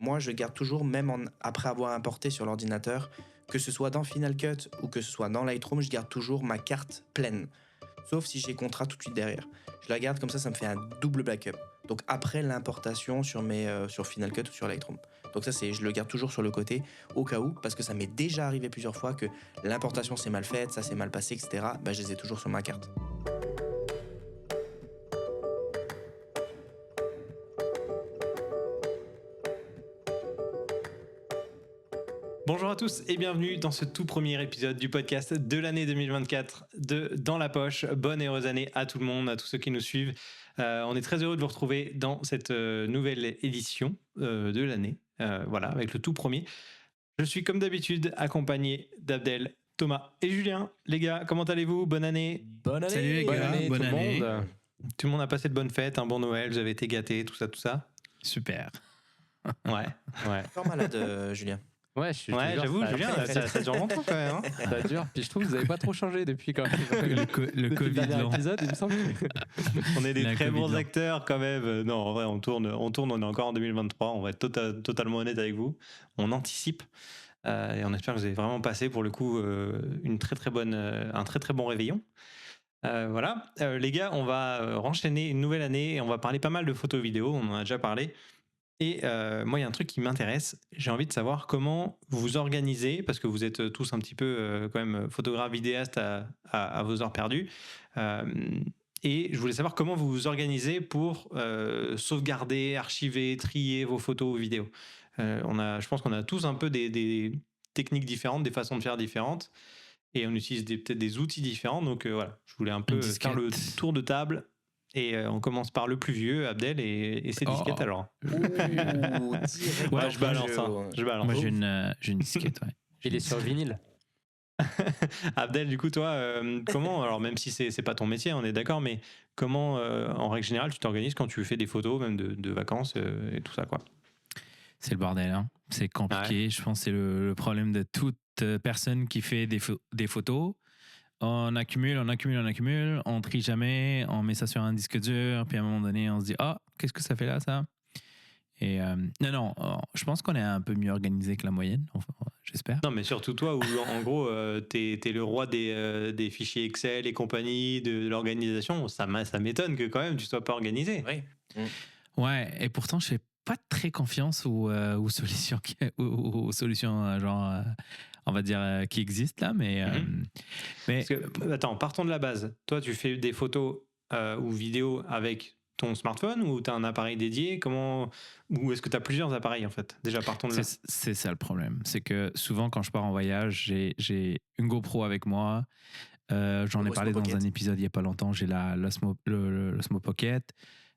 moi, je garde toujours, même après avoir importé sur l'ordinateur, que ce soit dans Final Cut ou que ce soit dans Lightroom, je garde toujours ma carte pleine. Sauf si j'ai contrat tout de suite derrière. Je la garde comme ça me fait un double backup. Donc après l'importation sur Final Cut ou sur Lightroom. Donc ça, je le garde toujours sur le côté, au cas où, parce que ça m'est déjà arrivé plusieurs fois que l'importation s'est mal faite, ça s'est mal passé, etc. Je les ai toujours sur ma carte. Bonjour à tous et bienvenue dans ce tout premier épisode du podcast de l'année 2024 de Dans la poche. Bonne et heureuse année à tout le monde, à tous ceux qui nous suivent. On est très heureux de vous retrouver dans cette nouvelle édition de l'année, voilà, avec le tout premier. Je suis comme d'habitude accompagné d'Abdel, Thomas et Julien. Les gars, comment allez-vous? Bonne année. Bonne année. Salut les gars, bonne année. Tout le monde a passé de bonnes fêtes, un bon Noël, vous avez été gâtés, tout ça. Super. Ouais. Encore malade, Julien. Ouais, je suis Ouais, j'avoue, Julien, ça dure longtemps quand même. Hein. Ça dure. Puis je trouve que vous n'avez pas trop changé depuis quand même. Le Covid lent. Épisode, il me semble. On est des La très Covid bons lent. acteurs quand même. Non, en vrai, on tourne, on est encore en 2023. On va être totalement honnête avec vous. On anticipe et on espère que vous avez vraiment passé pour le coup un très très bon réveillon. Voilà, les gars, on va renchaîner une nouvelle année et on va parler pas mal de photos vidéo. On en a déjà parlé. Et moi, il y a un truc qui m'intéresse. J'ai envie de savoir comment vous vous organisez, parce que vous êtes tous un petit peu quand même photographes, vidéastes à vos heures perdues. Et je voulais savoir comment vous vous organisez pour sauvegarder, archiver, trier vos photos ou vidéos. Je pense qu'on a tous un peu des techniques différentes, des façons de faire différentes. Et on utilise peut-être des outils différents. Donc voilà, je voulais un peu faire le tour de table. Et on commence par le plus vieux, Abdel, et ses disquettes alors. Ouais, Je balance. Moi j'ai une disquette, ouais. Il est sur vinyle. Abdel, du coup, toi, comment, alors même si c'est pas ton métier, on est d'accord, mais comment, en règle générale, tu t'organises quand tu fais des photos, même de vacances et tout ça, quoi? C'est le bordel, hein. C'est compliqué. Ouais. Je pense que c'est le problème de toute personne qui fait des photos. On accumule, on trie jamais, on met ça sur un disque dur, puis à un moment donné, on se dit « Ah, qu'est-ce que ça fait là, ça ?» Et non, je pense qu'on est un peu mieux organisé que la moyenne, enfin, j'espère. Non, mais surtout toi, où en gros, t'es le roi des fichiers Excel et compagnie, de l'organisation. Ça m'étonne que quand même tu sois pas organisé. Oui. Ouais, et pourtant, je fais pas très confiance aux solutions, genre... on va dire qui existent là, mais... Parce que, attends, partons de la base. Toi, tu fais des photos ou vidéos avec ton smartphone ou tu as un appareil dédié? Ou est-ce que tu as plusieurs appareils en fait? Déjà, partons de là. C'est ça le problème. C'est que souvent, quand je pars en voyage, j'ai une GoPro avec moi. J'en ai parlé dans un épisode il n'y a pas longtemps. J'ai l'Osmo Pocket.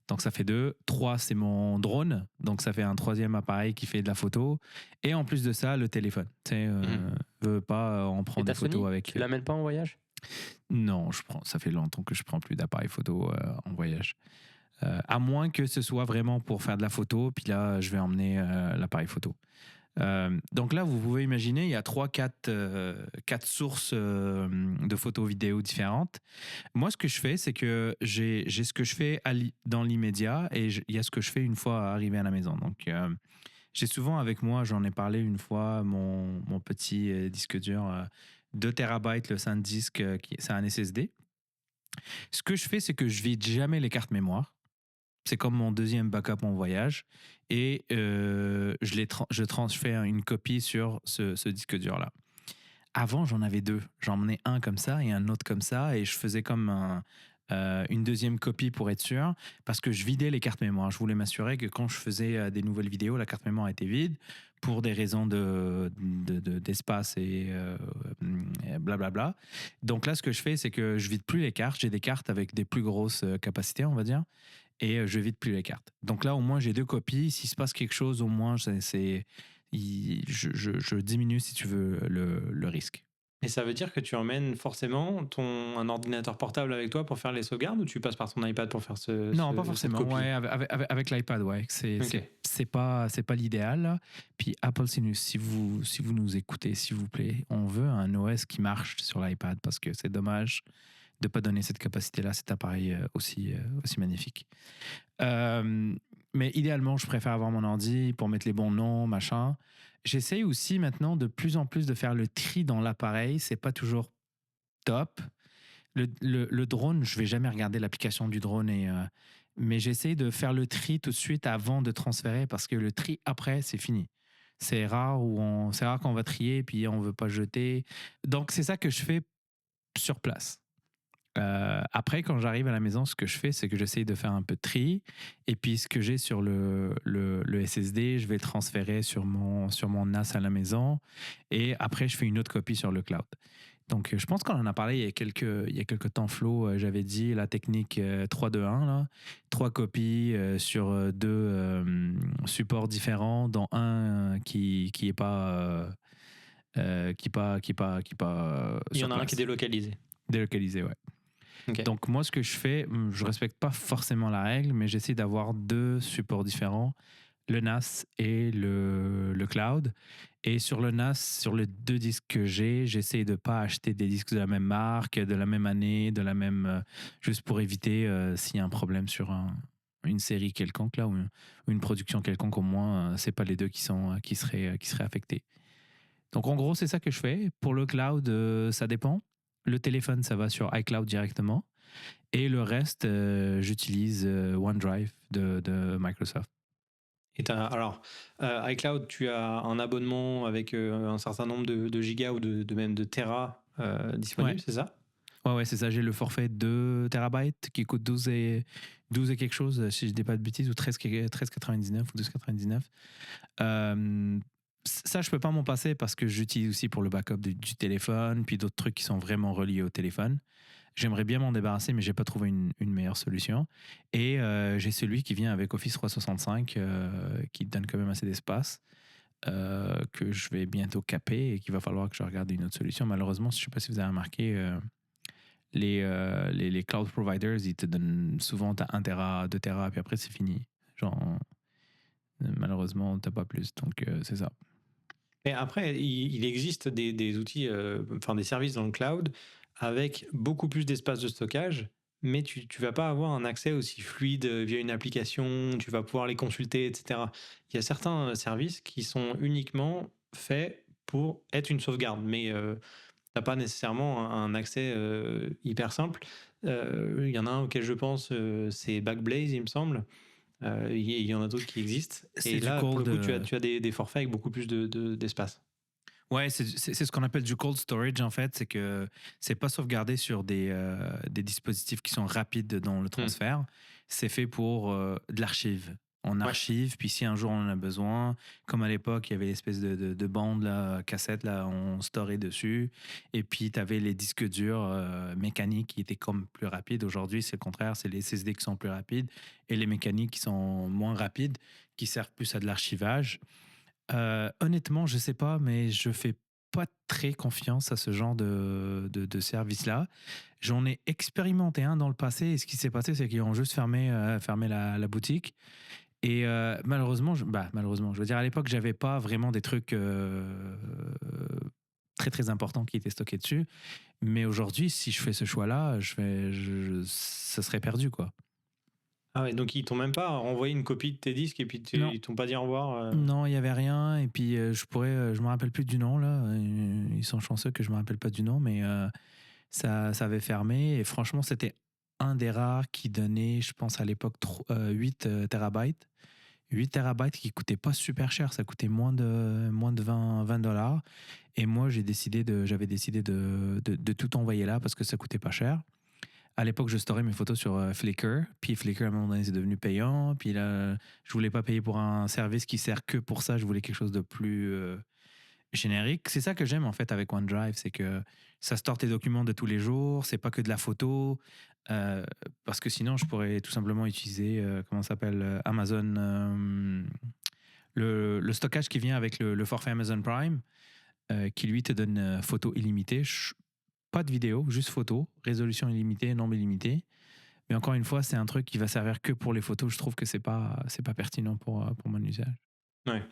Donc ça fait 2. 3, c'est mon drone. Donc ça fait un 3e appareil qui fait de la photo. Et en plus de ça, le téléphone. Tu sais, veut pas, on prend des photos avec. Tu l'amènes pas en voyage? Non, ça fait longtemps que je prends plus d'appareil photo en voyage. À moins que ce soit vraiment pour faire de la photo, puis là, je vais emmener l'appareil photo. Donc là, vous pouvez imaginer, il y a 3-4 sources de photos vidéo différentes. Moi, ce que je fais, c'est que j'ai ce que je fais dans l'immédiat et il y a ce que je fais une fois arrivé à la maison. Donc, j'ai souvent avec moi, j'en ai parlé une fois, mon petit disque dur, 2 TB, le SanDisk, c'est un SSD. Ce que je fais, c'est que je vide jamais les cartes mémoire. C'est comme mon 2e backup en voyage. Et je transfère une copie sur ce disque dur-là. Avant, j'en avais 2. J'en menais un comme ça et un autre comme ça. Et je faisais comme une 2e copie pour être sûr. Parce que je vidais les cartes mémoire. Je voulais m'assurer que quand je faisais des nouvelles vidéos, la carte mémoire était vide. Pour des raisons d'espace et blablabla. Donc là, ce que je fais, c'est que je vide plus les cartes. J'ai des cartes avec des plus grosses capacités, on va dire. Et je vide plus les cartes. Donc là, au moins, j'ai 2 copies. S'il se passe quelque chose, au moins, je diminue, si tu veux, le risque. Et ça veut dire que tu emmènes forcément un ordinateur portable avec toi pour faire les sauvegardes, ou tu passes par ton iPad pour faire Non, pas forcément. Ouais, avec l'iPad, ouais. C'est pas l'idéal. Là. Puis Apple, si vous nous écoutez, s'il vous plaît, on veut un OS qui marche sur l'iPad parce que c'est dommage de ne pas donner cette capacité-là à cet appareil aussi magnifique. Mais idéalement, je préfère avoir mon ordi pour mettre les bons noms, machin. J'essaye aussi maintenant de plus en plus de faire le tri dans l'appareil. C'est pas toujours top. Le drone, je vais jamais regarder l'application du drone, mais j'essaye de faire le tri tout de suite avant de transférer parce que le tri après, c'est fini. C'est rare qu'on va trier puis on veut pas jeter. Donc c'est ça que je fais sur place. Après, quand j'arrive à la maison, ce que je fais, c'est que j'essaye de faire un peu de tri. Et puis, ce que j'ai sur le SSD, je vais le transférer sur mon NAS à la maison. Et après, je fais une autre copie sur le cloud. Donc, je pense qu'on en a parlé il y a quelques temps, Flo. J'avais dit la technique 3-2-1, là. 3 copies sur 2 supports différents, dont un qui est pas. Qui pas Il y sur en a un place. qui est délocalisé. Délocalisé, ouais. Ok. Donc moi, ce que je fais, je respecte pas forcément la règle, mais j'essaie d'avoir 2 supports différents, le NAS et le cloud. Et sur le NAS, sur les 2 disques que j'essaie de pas acheter des disques de la même marque, de la même année, de la même, juste pour éviter s'il y a un problème sur une série quelconque là ou une production quelconque, au moins c'est pas les 2 qui seraient affectés. Donc en gros, c'est ça que je fais. Pour le cloud, ça dépend. Le téléphone, ça va sur iCloud directement. Et le reste, j'utilise OneDrive de Microsoft. Et alors, iCloud, tu as un abonnement avec un certain nombre de gigas ou même de téras disponibles, Ouais. c'est ça? Ouais, c'est ça. J'ai le forfait 2 terabytes qui coûte 12 et quelque chose, si je dis pas de bêtises, ou 13,99 ou 12,99. Ça, je peux pas m'en passer parce que j'utilise aussi pour le backup du téléphone, puis d'autres trucs qui sont vraiment reliés au téléphone. J'aimerais bien m'en débarrasser, mais j'ai pas trouvé une meilleure solution. Et j'ai celui qui vient avec Office 365, qui donne quand même assez d'espace, que je vais bientôt caper et qu'il va falloir que je regarde une autre solution. Malheureusement, je sais pas si vous avez remarqué, les cloud providers, ils te donnent souvent 1 Tera, 2 Tera, puis après c'est fini. Genre, malheureusement, t'as pas plus. Donc c'est ça. Et après, il existe des outils, enfin des services dans le cloud avec beaucoup plus d'espace de stockage, mais tu vas pas avoir un accès aussi fluide via une application, tu vas pouvoir les consulter, etc. Il y a certains services qui sont uniquement faits pour être une sauvegarde, mais t'as pas nécessairement un accès hyper simple. Il y en a un auquel je pense, c'est Backblaze, il me semble. Il y en a d'autres qui existent. C'est Et du là, pour le cold, coup, tu as des forfaits avec beaucoup plus d'espace. Ouais, c'est ce qu'on appelle du cold storage en fait, c'est que c'est pas sauvegardé sur des dispositifs qui sont rapides dans le transfert. C'est fait pour de l'archive. On Ouais. archive, puis si un jour on en a besoin, comme à l'époque, il y avait l'espèce de bande, là, cassette, là, on storait dessus. Et puis, tu avais les disques durs mécaniques qui étaient comme plus rapides. Aujourd'hui, c'est le contraire, c'est les SSD qui sont plus rapides et les mécaniques qui sont moins rapides, qui servent plus à de l'archivage. Honnêtement, je sais pas, mais je fais pas très confiance à ce genre de service-là. J'en ai expérimenté un dans le passé et ce qui s'est passé, c'est qu'ils ont juste fermé la boutique. Et malheureusement, je veux dire, à l'époque, j'avais pas vraiment des trucs très très importants qui étaient stockés dessus. Mais aujourd'hui, si je fais ce choix-là, ça serait perdu, quoi. Ah ouais, donc ils t'ont même pas renvoyé une copie de tes disques et puis Non. ils t'ont pas dit au revoir. Non, il y avait rien. Et puis je me rappelle plus du nom là. Ils sont chanceux que je me rappelle pas du nom, mais ça avait fermé. Et franchement, c'était un des rares qui donnait, je pense à l'époque, 8 terabytes. 8 terabytes qui coûtait pas super cher, ça coûtait moins de 20 dollars. Et moi, j'avais décidé de tout envoyer là parce que ça coûtait pas cher. À l'époque, je storais mes photos sur Flickr. Puis Flickr, à un moment donné, c'est devenu payant. Puis là, je voulais pas payer pour un service qui sert que pour ça. Je voulais quelque chose de plus générique. C'est ça que j'aime en fait avec OneDrive, c'est que ça store tes documents de tous les jours. C'est pas que de la photo. Parce que sinon, je pourrais tout simplement utiliser, comment ça s'appelle, Amazon, le stockage qui vient avec le forfait Amazon Prime, qui lui te donne photo illimitée. Pas de vidéo, juste photo, résolution illimitée, nombre illimité. Mais encore une fois, c'est un truc qui va servir que pour les photos. Je trouve que c'est pas pertinent pour mon usage. Ouais.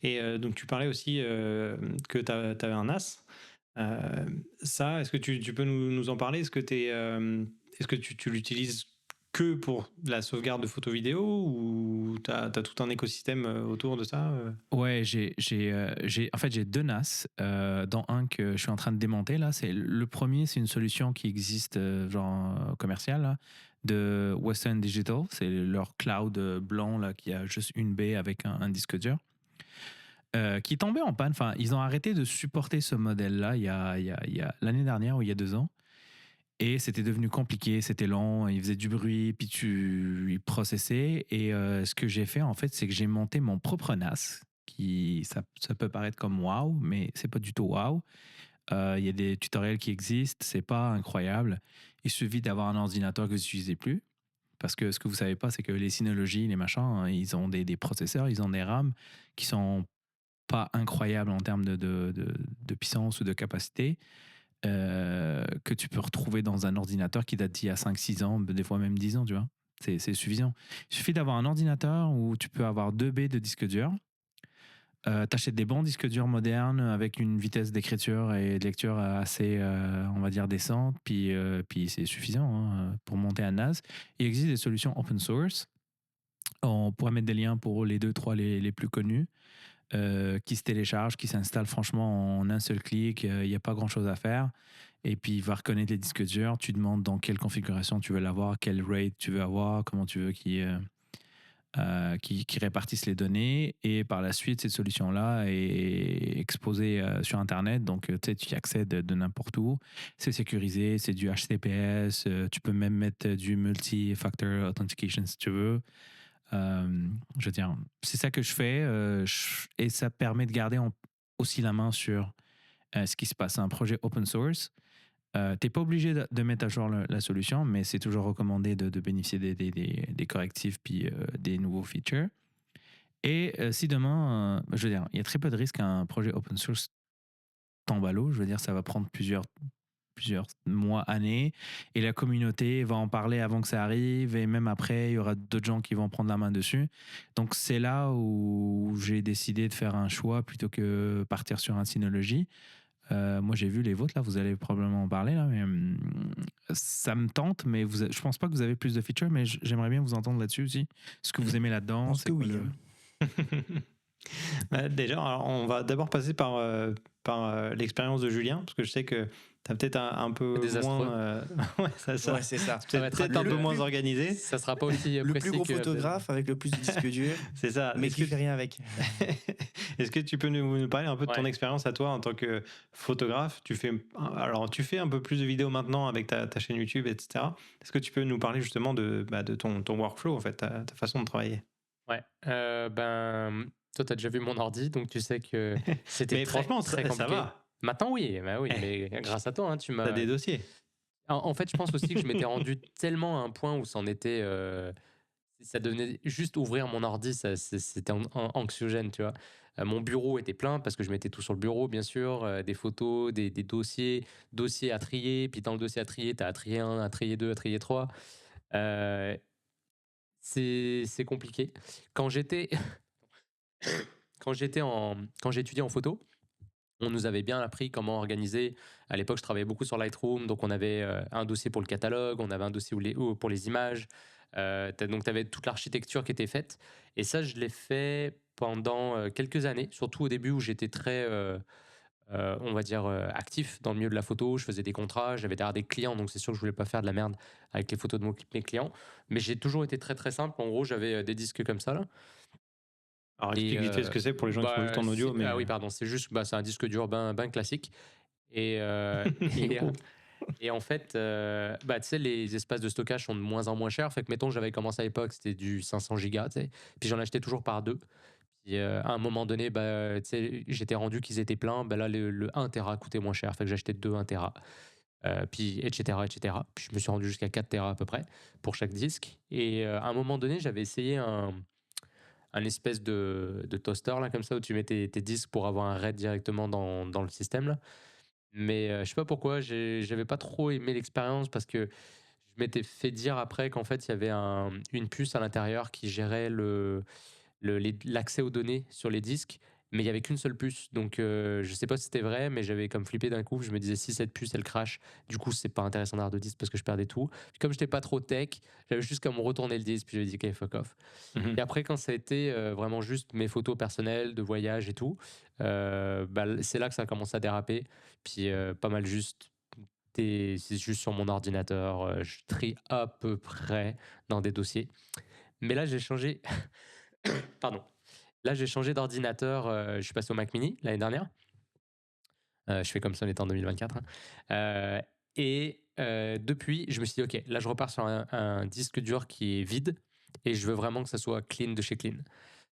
Et donc tu parlais aussi que tu avais un NAS. Ça, est-ce que tu peux nous en parler? Est-ce que tu l'utilises que pour la sauvegarde de photos vidéo ou t'as tout un écosystème autour de ça Ouais, en fait, j'ai 2 NAS, dont un que je suis en train de démonter là. Le premier, c'est une solution qui existe, commerciale là, de Western Digital. C'est leur cloud blanc là, qui a juste une baie avec un disque dur. Qui est tombé en panne. Enfin, ils ont arrêté de supporter ce modèle-là il y a l'année dernière ou il y a 2 ans. Et c'était devenu compliqué, c'était lent, il faisait du bruit, puis il processait. Et ce que j'ai fait, en fait, c'est que j'ai monté mon propre NAS, ça peut paraître comme waouh, mais c'est pas du tout waouh. Il y a des tutoriels qui existent, c'est pas incroyable. Il suffit d'avoir un ordinateur que vous n'utilisez plus. Parce que ce que vous savez pas, c'est que les Synology, les machins, hein, ils ont des processeurs, ils ont des RAM qui sont pas incroyables en termes de puissance ou de capacité. Que tu peux retrouver dans un ordinateur qui date d'il y a 5-6 ans, des fois même 10 ans, tu vois. C'est suffisant. Il suffit d'avoir un ordinateur où tu peux avoir 2 baies de disque dur. T'achètes des bons disques durs modernes avec une vitesse d'écriture et de lecture assez, on va dire, décente, puis c'est suffisant hein, pour monter un NAS. Il existe des solutions open source. On pourrait mettre des liens pour les 2-3 les plus connus. Qui se télécharge, qui s'installe franchement en un seul clic. Il n'y a pas grand-chose à faire. Et puis, il va reconnaître les disques durs. Tu demandes dans quelle configuration tu veux l'avoir, quel RAID tu veux avoir, comment tu veux qu'il répartisse les données. Et par la suite, cette solution-là est exposée sur Internet. Donc, tu sais, tu y accèdes de n'importe où. C'est sécurisé, c'est du HTTPS. Tu peux même mettre du multi-factor authentication si tu veux. Je veux dire, c'est ça que je fais et ça permet de garder aussi la main sur ce qui se passe. C'est un projet open source. Tu n'es pas obligé de mettre à jour la solution, mais c'est toujours recommandé de bénéficier des correctifs puis des nouveaux features. Et si demain, je veux dire, il y a très peu de risques qu'un projet open source tombe à l'eau. Je veux dire, ça va prendre plusieurs mois, années, et la communauté va en parler avant que ça arrive, et même après, il y aura d'autres gens qui vont prendre la main dessus. Donc, c'est là où j'ai décidé de faire un choix plutôt que partir sur un Synology. Moi, j'ai vu les vôtres, là, vous allez probablement en parler, là, mais ça me tente, mais je pense pas que vous avez plus de features, mais j'aimerais bien vous entendre là-dessus aussi. Ce que vous aimez Je là-dedans, pense c'est que quoi oui. Bah, déjà, alors, on va d'abord passer par l'expérience de Julien, parce que je sais que tu as peut-être un peu Désastreux. moins. Ouais, ça. Ouais, c'est ça. Ça va être Peut-être un peu le- moins organisé. Ça sera pas aussi Le précis plus gros que photographe avec le plus de disques durs, C'est ça. mais qui fait rien avec. Est-ce que tu peux nous parler un peu de ton Ouais. expérience à toi en tant que photographe? Tu fais un peu plus de vidéos maintenant avec ta chaîne YouTube, etc. Est-ce que tu peux nous parler justement de ton workflow, en fait, ta façon de travailler? Ouais. Toi, t'as déjà vu mon ordi, donc tu sais que c'était Mais très, franchement, très ça compliqué. va. Maintenant, oui, bah oui, Eh, mais grâce à toi, hein, tu T'as m'as. des dossiers. En fait, je pense aussi que je m'étais rendu tellement à un point où c'en était. Ça devenait juste ouvrir mon ordi, c'était anxiogène, tu vois. Mon bureau était plein parce que je mettais tout sur le bureau, bien sûr, des photos, des dossiers à trier. Puis dans le dossier à trier, tu as à trier 1, à trier 2, à trier 3. Euh, c'est compliqué. Quand j'étais quand j'étudiais en photo, on nous avait bien appris comment organiser. À l'époque, je travaillais beaucoup sur Lightroom, donc on avait un dossier pour le catalogue, on avait un dossier pour les images. Donc, tu avais toute l'architecture qui était faite. Et ça, je l'ai fait pendant quelques années, surtout au début où j'étais très, on va dire, actif dans le milieu de la photo. Je faisais des contrats, j'avais derrière des clients, donc c'est sûr que je voulais pas faire de la merde avec les photos de mes clients. Mais j'ai toujours été très très simple. En gros, j'avais des disques comme ça là. Alors, Et explique vite fait ce que c'est pour les gens qui sont juste en audio. Mais ah oui, pardon, c'est juste, c'est un disque dur ben classique. Et, et, et en fait, tu sais, les espaces de stockage sont de moins en moins chers. Fait que, mettons, j'avais commencé à l'époque, c'était du 500 gigas, tu sais. Puis j'en achetais toujours par deux. Puis à un moment donné, tu sais, j'étais rendu qu'ils étaient pleins. Là, le 1 Tera coûtait moins cher. Fait que j'achetais 2 1 Tera. Puis, etc., etc. Puis je me suis rendu jusqu'à 4 Tera à peu près pour chaque disque. Et à un moment donné, j'avais essayé un espèce de toaster, là, comme ça, où tu mets tes disques pour avoir un RAID directement dans le système, là. Mais je sais pas pourquoi, j'avais pas trop aimé l'expérience parce que je m'étais fait dire après qu'en fait, il y avait une puce à l'intérieur qui gérait l'accès aux données sur les disques, mais il y avait qu'une seule puce. Donc, je sais pas si c'était vrai, mais j'avais comme flippé d'un coup. Je me disais, si cette puce, elle crache, du coup, c'est pas intéressant d'avoir de disque parce que je perdais tout. Puis comme j'étais pas trop tech, j'avais juste comme retourner le disque, puis j'avais dit, OK, fuck off. Mhm. Et après, quand ça a été vraiment juste mes photos personnelles, de voyage et tout, c'est là que ça a commencé à déraper. Puis pas mal juste, c'est juste sur mon ordinateur, je trie à peu près dans des dossiers. Mais là, j'ai changé, pardon. Là, j'ai changé d'ordinateur, je suis passé au Mac mini l'année dernière. Je fais comme ça, on est en 2024. Et depuis, je me suis dit, OK, là, je repars sur un disque dur qui est vide et je veux vraiment que ça soit clean de chez clean.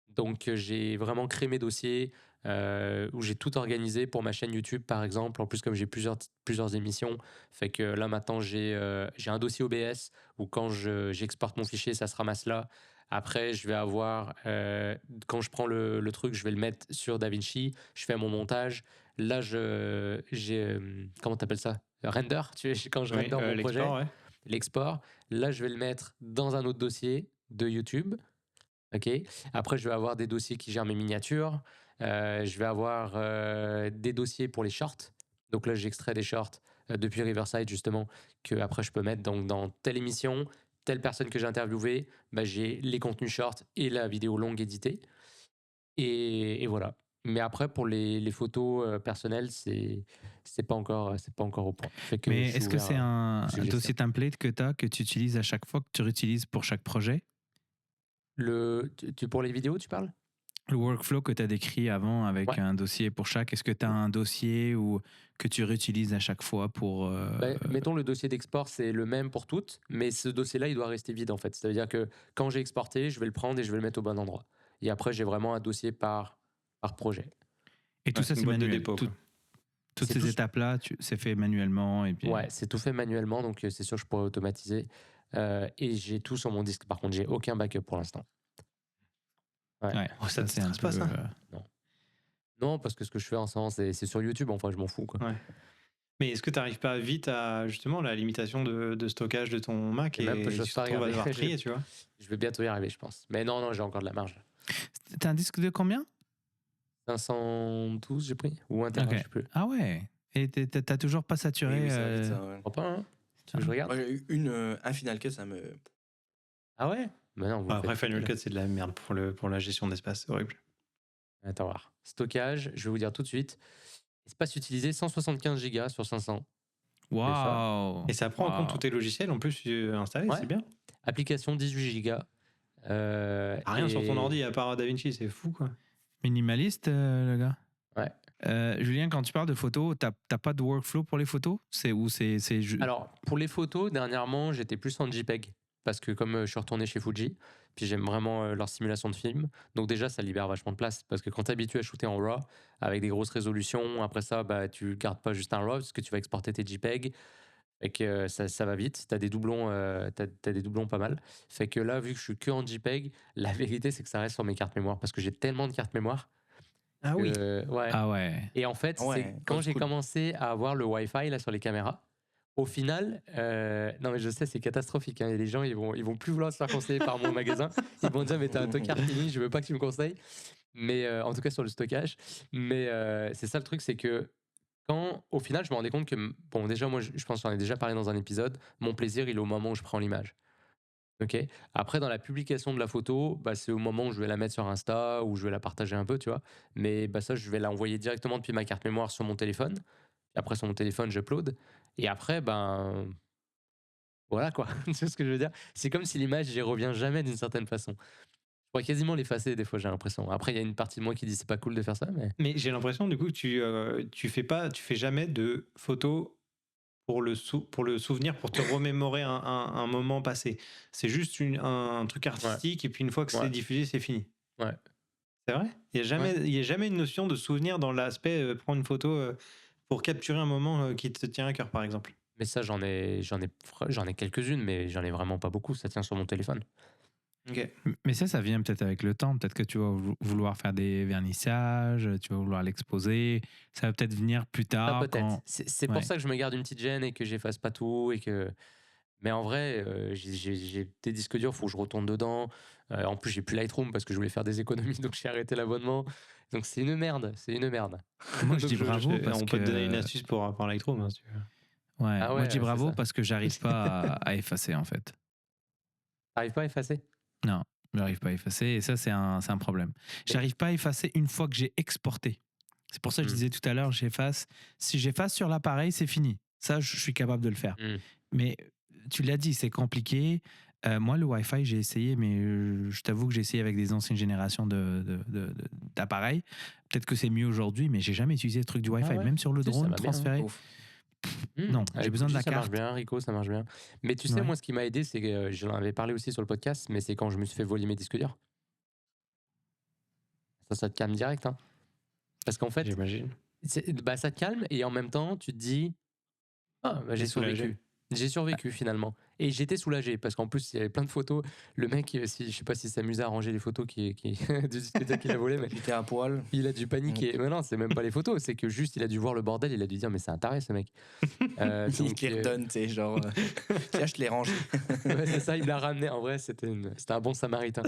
Donc, j'ai vraiment créé mes dossiers où j'ai tout organisé pour ma chaîne YouTube, par exemple. En plus, comme j'ai plusieurs émissions, fait que là, maintenant, j'ai un dossier OBS où quand j'exporte mon fichier, ça se ramasse là. Après, je vais avoir, quand je prends le truc, je vais le mettre sur DaVinci, je fais mon montage. Là, comment t'appelles ça? Render, quand je Oui, render mon projet, l'export, ouais. l'export. Là, je vais le mettre dans un autre dossier de YouTube. OK. Après, je vais avoir des dossiers qui gèrent mes miniatures. Je vais avoir des dossiers pour les shorts. Donc là, j'extrais des shorts depuis Riverside, justement, que après je peux mettre donc, dans telle émission, telle personne que j'ai interviewée. J'ai les contenus shorts et la vidéo longue éditée. Et voilà. Mais après, pour les photos personnelles, c'est pas encore au point. Fait que Mais je suis est-ce que ouvert c'est à un suggestions. dossier template que tu as, que tu utilises à chaque fois, que tu réutilises pour chaque projet? Pour les vidéos, tu parles? Le workflow que tu as décrit avant avec Ouais. un dossier pour chaque, est-ce que tu as un dossier que tu réutilises à chaque fois pour... Mettons le dossier d'export, c'est le même pour toutes, mais ce dossier-là, il doit rester vide en fait. C'est-à-dire que quand j'ai exporté, je vais le prendre et je vais le mettre au bon endroit. Et après, j'ai vraiment un dossier par projet. Et tout Ouais, ça, une c'est boîte de manuel. dépôt, quoi. Toutes C'est ces tout, étapes-là, c'est fait manuellement. Et puis... ouais, c'est tout fait manuellement, donc c'est sûr que je pourrais automatiser. Et j'ai tout sur mon disque. Par contre, j'ai aucun backup pour l'instant. Ouais. Ouais, Oh, ça te c'est un stresse pas, peu... ça? Non, parce que ce que je fais en ce moment, c'est sur YouTube. Enfin, je m'en fous, quoi. Ouais. Mais est-ce que tu n'arrives pas vite à justement la limitation de stockage de ton Mac Et même, et je tu n'ose te pas retrouves à regarder. devoir trier, tu vois? Je vais bientôt y arriver, je pense. Mais non, j'ai encore de la marge. T'as un disque de combien? 512, j'ai pris. Ou 1 Tera, Ok. je sais plus. Ah ouais. Et t'as toujours pas Oui, saturé oui, ça va vite, ça. Ouais. Je crois pas, hein. Tu veux que je regarde? Moi, j'ai eu un Final Cut, ça me. Ah ouais? Bah non, vous me Après, faites Final flipper, Cut, c'est de la merde pour la gestion d'espace, c'est horrible. là. Attends, voir. Stockage, je vais vous dire tout de suite. Espace utilisé, 175 Go sur 500. Waouh. Et ça prend en compte tous tes logiciels en plus installés, Ouais. c'est bien. Application, 18 Go. Rien sur ton ordi à part DaVinci, c'est fou, quoi. Minimaliste, le gars. Ouais. Julien, quand tu parles de photos, t'as pas de workflow pour les photos? Alors, pour les photos, dernièrement, j'étais plus en JPEG. Parce que comme je suis retourné chez Fuji, puis j'aime vraiment leur simulation de film. Donc déjà, ça libère vachement de place. Parce que quand tu es habitué à shooter en RAW, avec des grosses résolutions, après ça, tu gardes pas juste un RAW, parce que tu vas exporter tes JPEG. Fait que ça va vite. T'as des doublons, t'as des doublons pas mal. Fait que là, vu que je suis que en JPEG, la vérité, c'est que ça reste sur mes cartes mémoire. Parce que j'ai tellement de cartes mémoire. Ah oui. Ouais. Ah ouais. Et en fait, Ouais, c'est quand old j'ai school. commencé à avoir le Wi-Fi là, sur les caméras, au final, non mais je sais, c'est catastrophique. Hein, et les gens, ils vont plus vouloir se faire conseiller par mon magasin. Ils vont dire, mais t'as un tocard fini, je veux pas que tu me conseilles. Mais en tout cas, sur le stockage. Mais c'est ça le truc, c'est que au final, je me rendais compte que, bon, déjà, moi, je pense que j'en ai déjà parlé dans un épisode, mon plaisir, il est au moment où je prends l'image. Ok. Après, dans la publication de la photo, c'est au moment où je vais la mettre sur Insta, ou je vais la partager un peu, tu vois. Mais ça, je vais l'envoyer directement depuis ma carte mémoire sur mon téléphone. Et après, sur mon téléphone, j'upload. Et après, voilà quoi. Tu sais ce que je veux dire? C'est comme si l'image, j'y reviens jamais d'une certaine façon. Je pourrais quasiment l'effacer des fois, j'ai l'impression. Après, il y a une partie de moi qui dit c'est pas cool de faire ça, mais. Mais j'ai l'impression du coup que tu fais jamais de photos pour le souvenir, pour te remémorer un moment passé. C'est juste un truc artistique et puis une fois que Ouais. c'est diffusé, c'est fini. Ouais. C'est vrai? Il y a jamais une notion de souvenir dans l'aspect prendre une photo pour capturer un moment qui te tient à cœur, par exemple. Mais ça, j'en ai quelques-unes, mais j'en ai vraiment pas beaucoup. Ça tient sur mon téléphone. Ok. Mais ça vient peut-être avec le temps. Peut-être que tu vas vouloir faire des vernissages, tu vas vouloir l'exposer. Ça va peut-être venir plus tard. Peut-être. C'est pour Ouais. ça que je me garde une petite gêne et que j'efface pas tout et que. Mais en vrai, j'ai des disques durs, faut que je retourne dedans. En plus, j'ai plus Lightroom parce que je voulais faire des économies, donc j'ai arrêté l'abonnement. Donc c'est une merde, c'est une merde. Moi, je Donc dis bravo parce On peut te donner une que. astuce pour avoir Lightroom, hein, si tu veux. Ouais, Ah moi, je dis ouais, c'est bravo ça. parce que j'arrive pas à effacer, en fait. T'arrives pas à effacer? Non, j'arrive pas à effacer. Et ça, c'est un problème. Mais J'arrive pas à effacer une fois que j'ai exporté. C'est pour ça que je Mmh. disais tout à l'heure, j'efface. Si j'efface sur l'appareil, c'est fini. Ça, je suis capable de le faire. Mmh. Mais tu l'as dit, c'est compliqué. Moi, le Wi-Fi, j'ai essayé, mais je t'avoue que j'ai essayé avec des anciennes générations d'appareils. Peut-être que c'est mieux aujourd'hui, mais j'ai jamais utilisé le truc du Ah Wi-Fi. ouais? Même sur le Si, ça drone va bien, hein. transféré, Ouf. non, Ah, j'ai besoin écoute, de si la ça marche carte. bien, Rico, ça marche bien. Mais tu sais, Ouais. moi, ce qui m'a aidé, c'est que j'en avais parlé aussi sur le podcast, mais c'est quand je me suis fait voler mes disques durs. Ça te calme direct, hein. Parce qu'en fait, J'imagine. bah, ça te calme et en même temps, tu te dis, ah, bah, T'es j'ai soulagé. survécu. J'ai survécu finalement. Et j'étais soulagé parce qu'en plus, il y avait plein de photos. Le mec, je sais pas s'il s'amusait à ranger les photos du disque dur qu'il a volé, mais J'étais à poil. il a dû paniquer. Mais non, c'est même pas les photos, c'est que juste il a dû voir le bordel, il a dû dire, mais c'est un taré ce mec. Il Donc, te les redonne, tu sais, genre. Tiens, je te l'ai rangé. ouais, c'est ça, il me l'a ramené. En vrai, c'était un bon samaritain.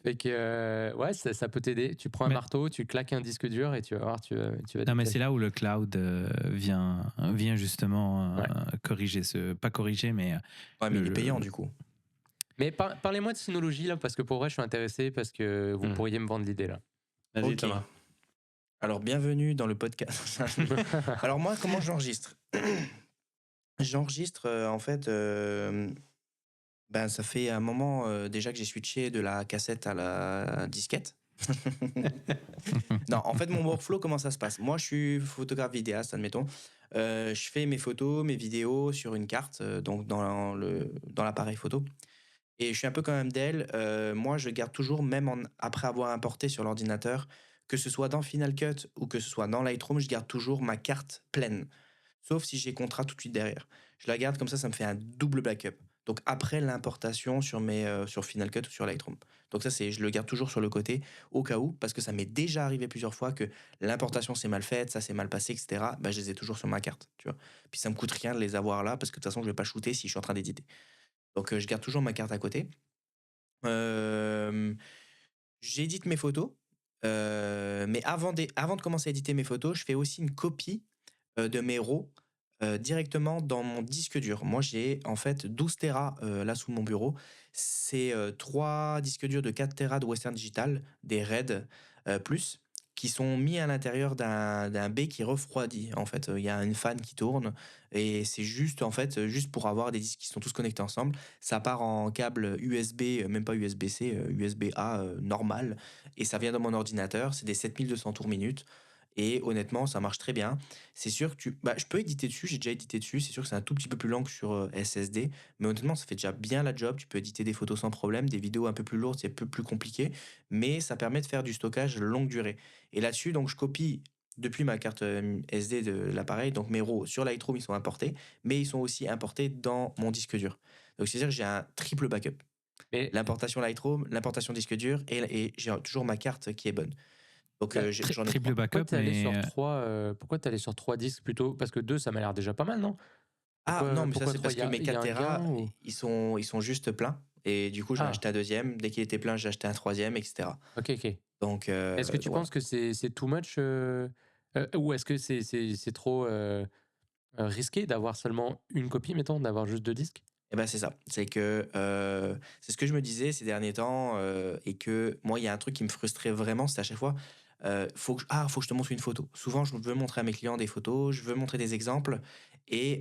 Fait que, ouais, ça peut t'aider. Tu prends un Mais- marteau, tu claques un disque dur et tu vas voir, tu vas Non, mais détester. c'est là où le cloud vient justement Ouais. corriger pas corriger, mais Ouais, mais il Le- est payant du coup. Mais parlez-moi de Synology là, parce que pour vrai, je suis intéressé parce que vous pourriez me vendre l'idée là. Vas-y, Ok. Thomas. Alors, bienvenue dans le podcast. Alors, moi, comment j'enregistre? J'enregistre, en fait, ben, ça fait un moment déjà que j'ai switché de la cassette à la disquette. Non, en fait, mon workflow, comment ça se passe? Moi, je suis photographe vidéaste, admettons. Je fais mes photos, mes vidéos sur une carte, donc dans l'appareil photo. Et je suis un peu comme Abdel. Moi, je garde toujours, même après avoir importé sur l'ordinateur, que ce soit dans Final Cut ou que ce soit dans Lightroom, je garde toujours ma carte pleine. Sauf si j'ai contrat tout de suite derrière. Je la garde comme ça me fait un double backup. Donc après l'importation sur Final Cut ou sur Lightroom. Donc ça, je le garde toujours sur le côté au cas où, parce que ça m'est déjà arrivé plusieurs fois que l'importation s'est mal faite, ça s'est mal passé, etc. Bah, je les ai toujours sur ma carte, tu vois. Puis ça me coûte rien de les avoir là, parce que de toute façon, je vais pas shooter si je suis en train d'éditer. Donc je garde toujours ma carte à côté. Euh, J'édite mes photos, mais avant de commencer à éditer mes photos, je fais aussi une copie de mes RAW directement dans mon disque dur. Moi, j'ai en fait 12 Tera là sous mon bureau. C'est 3 disques durs de 4 Tera de Western Digital, des RAID plus, qui sont mis à l'intérieur d'un B qui refroidit. En fait, il y a une fan qui tourne et c'est juste en fait juste pour avoir des disques qui sont tous connectés ensemble. Ça part en câble USB, même pas USB-C, USB-A normal, et ça vient dans mon ordinateur. C'est des 7200 tours minute. Et honnêtement, ça marche très bien. C'est sûr que je peux éditer dessus, j'ai déjà édité dessus. C'est sûr que c'est un tout petit peu plus lent que sur SSD, mais honnêtement, ça fait déjà bien la job. Tu peux éditer des photos sans problème, des vidéos un peu plus lourdes, c'est un peu plus compliqué, mais ça permet de faire du stockage longue durée. Et là-dessus, donc, je copie depuis ma carte SD de l'appareil, donc mes RAW sur Lightroom, ils sont importés, mais ils sont aussi importés dans mon disque dur. Donc, c'est-à-dire que j'ai un triple backup. Mais L'importation Lightroom, l'importation disque dur, et j'ai toujours ma carte qui est bonne. Donc, j'en ai triple 3. pourquoi backup, t'es allé sur mais 3 pourquoi t'es allé sur 3 disques plutôt? Parce que 2 ça m'a l'air déjà pas mal, non? Ah non, mais ça, Pourquoi c'est 3? parce que mes Il y 4 a un gain Tera, ou? ils sont juste pleins. Et du coup, j'en ai Ah, acheté un deuxième. Dès qu'il était plein, j'ai acheté un troisième, etc. OK, OK. Donc, Est-ce que tu voilà. penses que c'est too much, ou est-ce que c'est trop, risqué d'avoir seulement une copie, mettons, d'avoir juste 2 disques? Et ben c'est ça. C'est que c'est ce que je me disais ces derniers temps. Et que moi, il y a un truc qui me frustrait vraiment, c'est à chaque fois, faut que je te montre une photo. Souvent, je veux montrer à mes clients des photos, je veux montrer des exemples. Et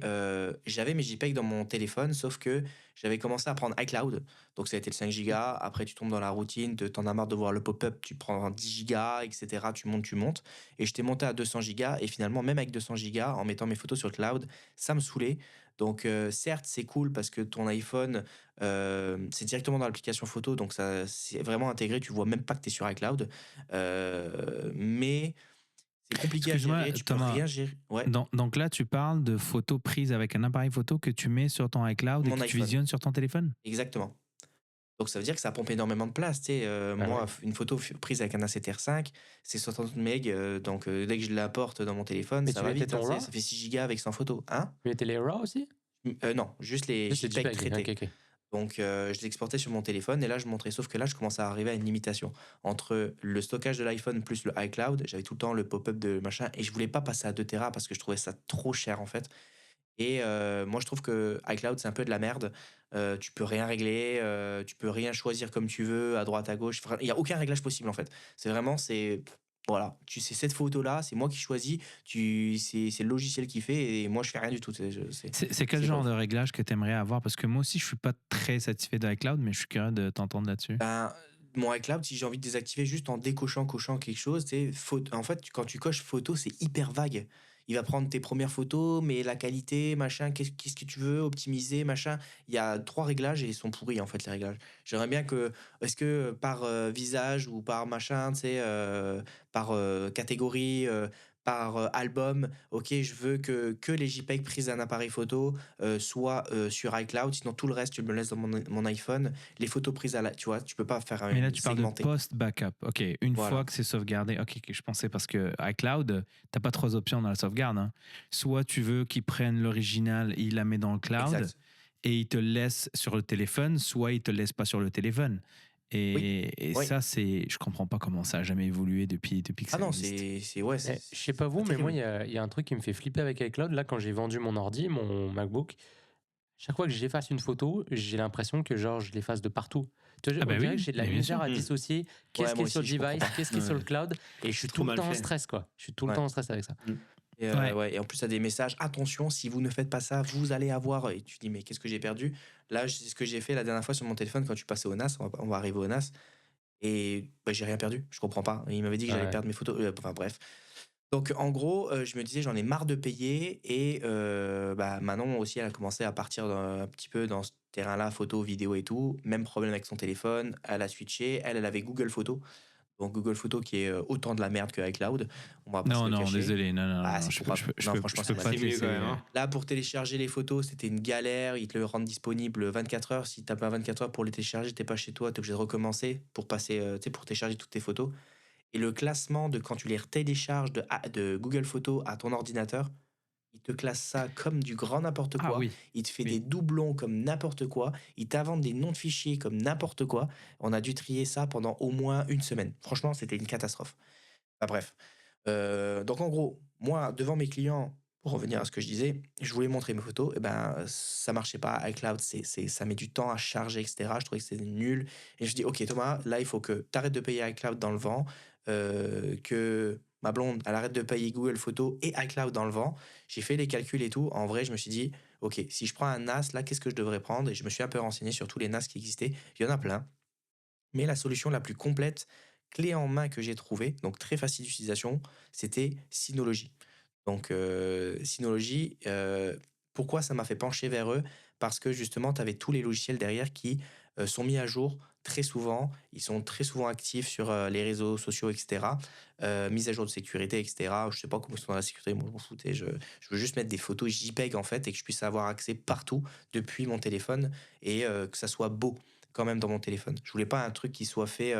j'avais mes JPEG dans mon téléphone, sauf que j'avais commencé à prendre iCloud. Donc, ça a été le 5 gigas. Après, tu tombes dans la routine, t'en as marre de voir le pop-up, tu prends 10 gigas, etc. Tu montes, tu montes. Et je t'ai monté à 200 gigas. Et finalement, même avec 200 gigas, en mettant mes photos sur le cloud, ça me saoulait. Donc, certes, c'est cool parce que ton iPhone, c'est directement dans l'application photo, donc ça, c'est vraiment intégré. Tu vois même pas que tu es sur iCloud. Mais c'est compliqué à excuse-moi, gérer. Tu peux Thomas. rien gérer. Ouais, Donc là, tu parles de photos prises avec un appareil photo que tu mets sur ton iCloud et mon que tu iPhone. visionnes sur ton téléphone? Exactement. Donc, ça veut dire que ça pompe énormément de place. Tu sais, Bah moi, ouais. une photo prise avec un A7R5, c'est 60 MB. Donc, dès que je l'apporte dans mon téléphone, Mais ça tu va mettais vite. Hein, ton tu sais, RAW? ça fait 6 gigas avec 100 photos. Hein? Tu mettais les RAW aussi? Non, juste les Juste les JPEG JPEG. traités. Ok, ok. Donc, je les exportais sur mon téléphone et là, je montrais. Sauf que là, je commençais à arriver à une limitation. Entre le stockage de l'iPhone plus le iCloud, j'avais tout le temps le pop-up de machin et je voulais pas passer à 2 Tera parce que je trouvais ça trop cher en fait. Et moi, je trouve que iCloud, c'est un peu de la merde. Tu peux rien régler, tu peux rien choisir comme tu veux, à droite, à gauche. Enfin, il y a aucun réglage possible, en fait. C'est vraiment, voilà, tu sais, cette photo-là, c'est moi qui choisis, c'est le logiciel qui fait, et moi, je fais rien du tout. C'est quel C'est genre pas. de réglage que tu aimerais avoir? Parce que moi aussi, je suis pas très satisfait de iCloud, mais je suis curieux de t'entendre là-dessus. Ben, mon iCloud, si j'ai envie de désactiver juste en cochant quelque chose, en fait, quand tu coches photo, c'est hyper vague. Il va prendre tes premières photos, mais la qualité, machin, qu'est-ce que tu veux, optimiser, machin. Il y a 3 réglages et ils sont pourris, en fait, les réglages. J'aimerais bien que, est-ce que par visage ou par machin, par catégorie, par album, ok, je veux que les JPEG prises d'un appareil photo soient sur iCloud, sinon tout le reste, tu me le laisses dans mon iPhone. Les photos prises tu vois, tu peux pas faire Mais là, tu parles de segmenter. post-backup. OK, une fois Voilà. que c'est sauvegardé. OK, je pensais parce que iCloud, t'as pas 3 options dans la sauvegarde, hein. Soit tu veux qu'il prenne l'original et il la met dans le cloud Exact. et il te le laisse sur le téléphone, soit il te le laisse pas sur le téléphone. Oui. Et Oui. ça, je comprends pas comment ça a jamais évolué depuis que Ah ça non, existe. ouais, Je sais pas c'est vous, mais moi, terrible. il y a un truc qui me fait flipper avec iCloud. Là, quand j'ai vendu mon ordi, mon MacBook, chaque fois que j'efface une photo, j'ai l'impression que genre je l'efface de partout. Tu vois, Ah on bah dirait que oui, j'ai de la mais bien sûr. misère à Hmm. dissocier Ouais, qu'est-ce qui moi est sur aussi, le je comprends device, pas. qu'est-ce qui est sur le Ouais. cloud, et je suis C'est tout trop le mal temps en fait. stress, quoi. Je suis tout le Ouais. temps en stress avec ça. Hmm. Et, Ouais. ouais, et en plus, tu as des messages, attention, si vous ne faites pas ça, vous allez avoir. Et tu dis, mais qu'est-ce que j'ai perdu? Là, c'est ce que j'ai fait la dernière fois sur mon téléphone quand tu passais au NAS. On va arriver au NAS. Et bah, j'ai rien perdu. Je comprends pas. Il m'avait dit que j'allais Ouais. perdre mes photos. Enfin, bref. Donc, en gros, je me disais, j'en ai marre de payer. Et bah, Manon aussi, elle a commencé à partir un petit peu dans ce terrain-là, photo, vidéo et tout. Même problème avec son téléphone. Elle a switché. Elle avait Google Photos. Donc, Google Photos qui est autant de la merde que iCloud. On va pas se Non, le non, cacher. désolé. Non, non, Ah, non, c'est je peux, pourra. je peux, je Non, peux, franchement, je c'est peux de la pas C'est merde. te mieux quand laisser. même. Hein. Là, pour télécharger les photos, c'était une galère. Ils te le rendent disponible 24 heures. Si t'as pas 24 heures pour les télécharger, t'es pas chez toi, t'es obligé de recommencer pour passer, pour télécharger toutes tes photos. Et le classement de quand tu les télécharges de Google Photos à ton ordinateur, il te classe ça comme du grand n'importe Ah quoi. oui, Il te fait des oui. doublons comme n'importe quoi. Il t'invente des noms de fichiers comme n'importe quoi. On a dû trier ça pendant au moins une semaine. Franchement, c'était une catastrophe. Bah, bref. Donc en gros, moi, devant mes clients, pour revenir à ce que je disais, je voulais montrer mes photos, et ben, ça marchait pas. iCloud, ça met du temps à charger, et cetera. Je trouvais que c'était nul et je dis: «OK Thomas, là, il faut que tu arrêtes de payer iCloud dans le vent, que ma blonde, elle arrête de payer Google Photos et iCloud dans le vent». J'ai fait les calculs et tout. En vrai, je me suis dit: «OK, si je prends un NAS, là, qu'est-ce que je devrais prendre?» Et je me suis un peu renseigné sur tous les NAS qui existaient. Il y en a plein. Mais la solution la plus complète, clé en main que j'ai trouvée, donc très facile d'utilisation, c'était Synology. Donc Synology, pourquoi ça m'a fait pencher vers eux? Parce que justement, tu avais tous les logiciels derrière qui, sont mis à jour très souvent. Ils sont très souvent actifs sur, les réseaux sociaux et cetera. Mise à jour de sécurité et cetera. Je sais pas comment ils sont dans la sécurité, moi je m'en foutais. Je veux juste mettre des photos JPEG en fait et que je puisse avoir accès partout depuis mon téléphone et que ça soit beau quand même dans mon téléphone. Je voulais pas un truc qui soit fait,